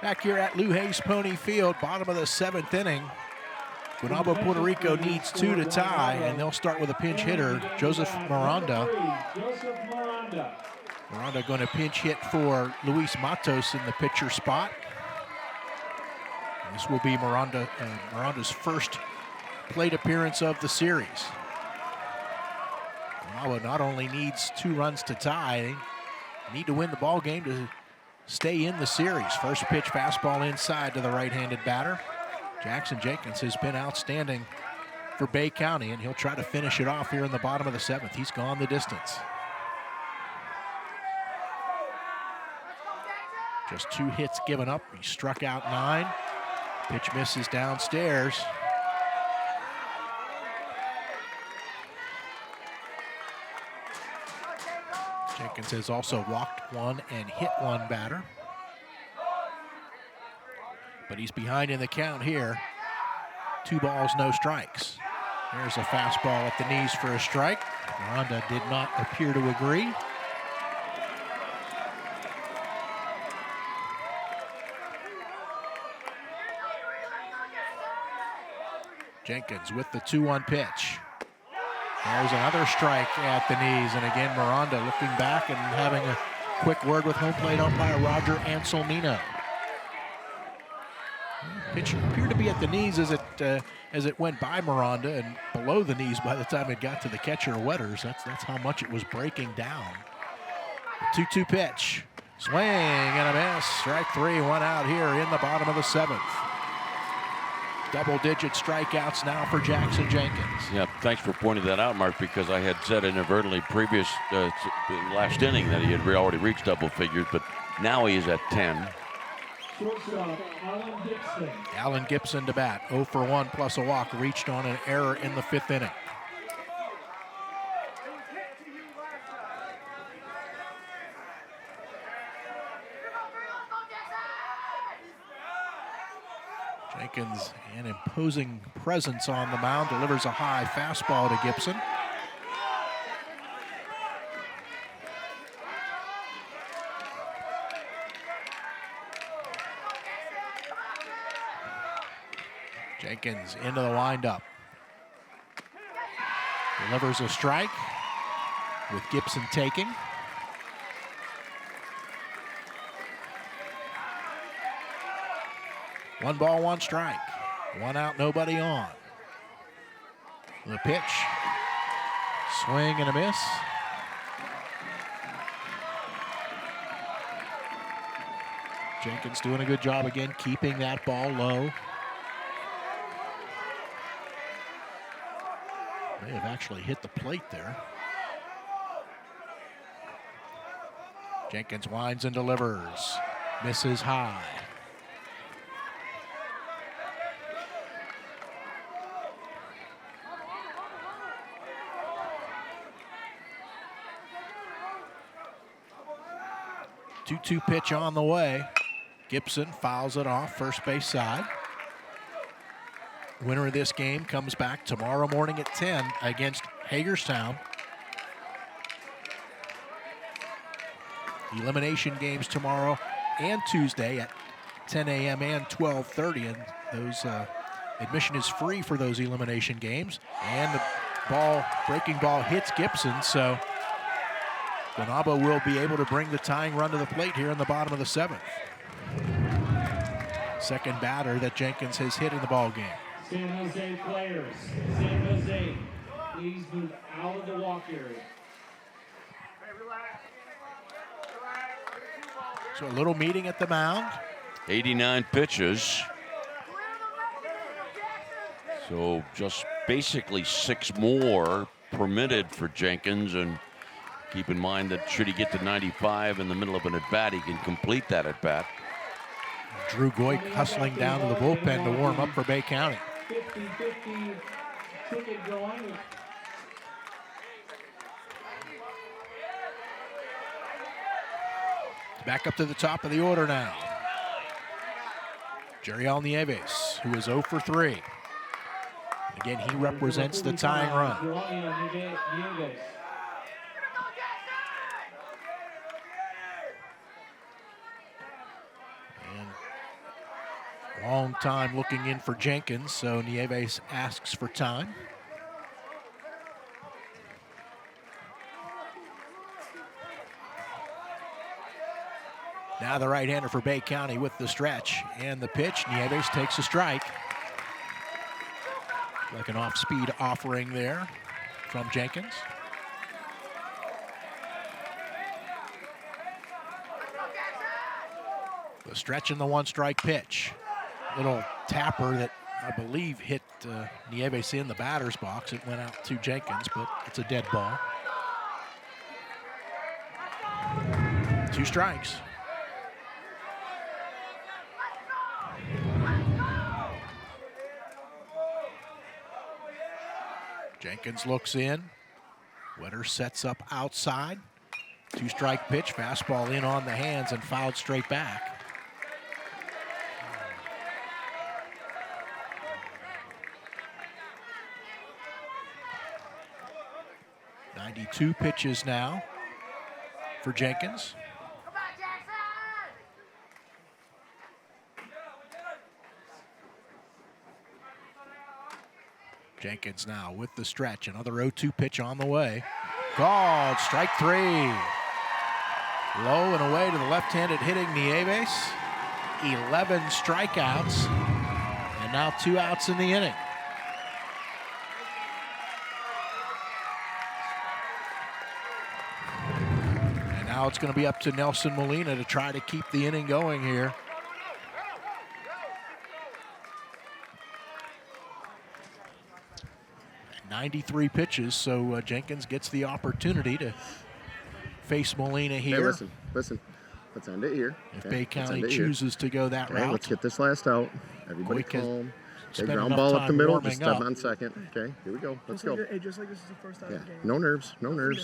Back here at Lou Hayes Pony Field, bottom of the 7th inning. Guaynabo, Puerto Rico needs 2 to tie, and they'll start with a pinch hitter, Joseph Miranda. Miranda going to pinch hit for Luis Matos in the pitcher spot. This will be Miranda's first plate appearance of the series. Guaynabo not only needs 2 runs to tie, they need to win the ball game to stay in the series. First pitch fastball inside to the right-handed batter. Jackson Jenkins has been outstanding for Bay County, and he'll try to finish it off here in the bottom of the 7th. He's gone the distance. Just 2 hits given up. He struck out 9. Pitch misses downstairs. Jenkins has also walked 1 and hit 1 batter. But he's behind in the count here. 2 balls, no strikes. There's a fastball at the knees for a strike. Miranda did not appear to agree. Jenkins with the 2-1 pitch. There's another strike at the knees, and again Miranda looking back and having a quick word with home plate umpire Roger Anselmino. Pitch appeared to be at the knees as it went by Miranda, and below the knees by the time it got to the catcher Wetters. That's how much it was breaking down. The 2-2 pitch, swing and a miss. Strike 3, 1 out here in the bottom of the 7th. Double-digit strikeouts now for Jackson Jenkins. Yeah, thanks for pointing that out, Mark, because I had said inadvertently previous last inning that he had already reached double figures, but now he is at 10. Alan Gibson to bat, 0 for 1 plus a walk, reached on an error in the 5th inning. Jenkins, an imposing presence on the mound, delivers a high fastball to Gibson. Jenkins into the windup. Delivers a strike with Gibson taking. One ball, one strike. One out, nobody on. The pitch. Swing and a miss. Jenkins doing a good job again, keeping that ball low. May have actually hit the plate there. Jenkins winds and delivers. Misses high. Two-two pitch on the way. Gibson fouls it off first base side. Winner of this game comes back tomorrow morning at 10 against Hagerstown. Elimination games tomorrow and Tuesday at 10 a.m. and 12:30, and those admission is free for those elimination games. And the breaking ball hits Gibson, so Guanabo will be able to bring the tying run to the plate here in the bottom of the 7th. Second batter that Jenkins has hit in the ball game. San Jose players, San Jose, please move out of the walk area. So a little meeting at the mound. 89 pitches. So just basically 6 more permitted for Jenkins, and keep in mind that should he get to 95 in the middle of an at-bat, he can complete that at-bat. Drew Goik hustling down to the bullpen to warm up for Bay County. 50-50 ticket going. Back up to the top of the order now. Jeriel Nieves, who is 0 for 3. Again, he represents the tying run. And long time looking in for Jenkins, so Nieves asks for time. Now the right-hander for Bay County with the stretch and the pitch. Nieves takes a strike. Like an off-speed offering there from Jenkins. The stretch and the one-strike pitch. Little tapper that I believe hit Nieves in the batter's box. It went out to Jenkins, but it's a dead ball. 2 strikes. Jenkins looks in. Wetter sets up outside. 2-strike pitch, fastball in on the hands and fouled straight back. .92 pitches now for Jenkins. Jenkins now with the stretch. Another 0-2 pitch on the way. Called, strike 3. Low and away to the left-handed hitting Nieves. 11 strikeouts. And now 2 outs in the inning. And now it's going to be up to Nelson Molina to try to keep the inning going here. 93 pitches, so Jenkins gets the opportunity to face Molina here. Hey, listen. Let's end it here. If Bay County chooses to go that route. Let's get this last out. Everybody Goik calm. Okay, ground ball up the middle. Just step on second. Okay, here we go. Let's go. Hey, just like this is the first time. Yeah, no nerves.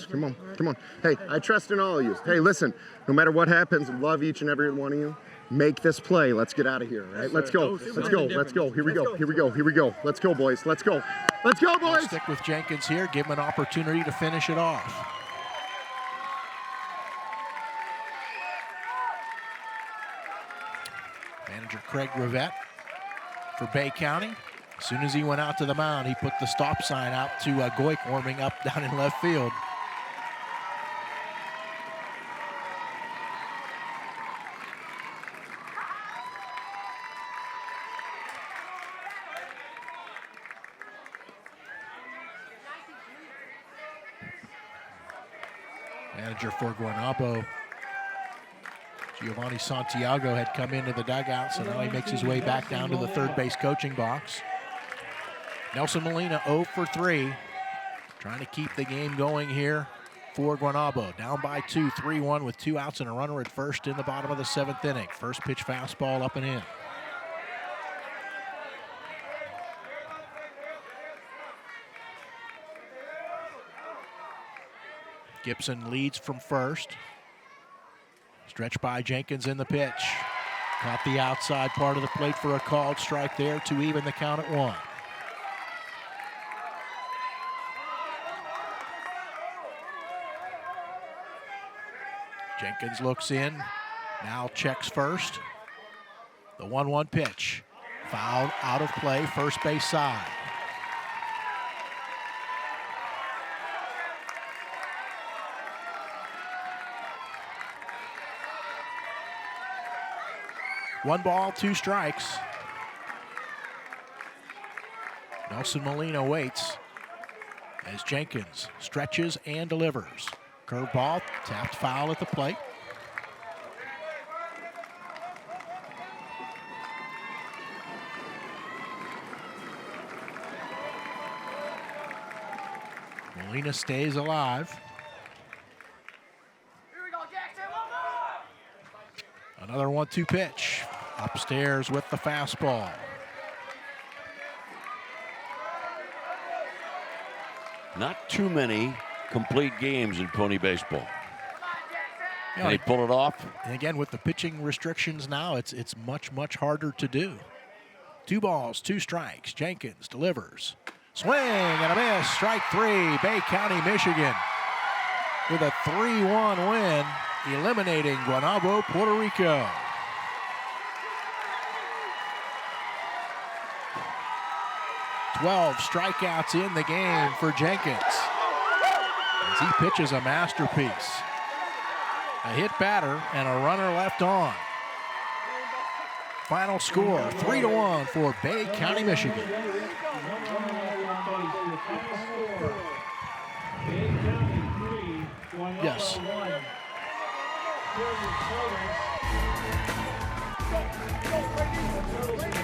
Come on. Hey, I trust in all of you. Hey, listen, no matter what happens, love each and every one of you. Make this play. Let's get out of here, right? Let's go. Here we go. Let's go, boys. Let's go, boys. I'll stick with Jenkins here. Give him an opportunity to finish it off. Manager Craig Rivette for Bay County. As soon as he went out to the mound, he put the stop sign out to Goik warming up down in left field. Manager for Guanabo, Giovanni Santiago, had come into the dugout, so now he makes his way back down to the third base coaching box. Nelson Molina 0 for 3, trying to keep the game going here for Guanabo. Down by 2, 3-1 with 2 outs and a runner at first in the bottom of the 7th inning. First pitch fastball up and in. Gibson leads from first. Stretched by Jenkins in the pitch. Caught the outside part of the plate for a called strike there to even the count at 1. Jenkins looks in, now checks first. The 1-1 pitch. Fouled out of play, first base side. One ball, 2 strikes. Nelson Molina waits as Jenkins stretches and delivers. Curveball, tapped foul at the plate. Molina stays alive. Another 1-2 pitch. Upstairs with the fastball. Not too many complete games in pony baseball. Yeah, Can he pull it off? And again, with the pitching restrictions now, it's much, much harder to do. 2 balls, 2 strikes. Jenkins delivers. Swing and a miss. Strike 3. Bay County, Michigan, with a 3-1 win, eliminating Guanabo, Puerto Rico. "12 strikeouts in the game for Jenkins as he pitches a masterpiece. A hit batter and a runner left on. Final score 3-1 for Bay County, Michigan. Yes. Go,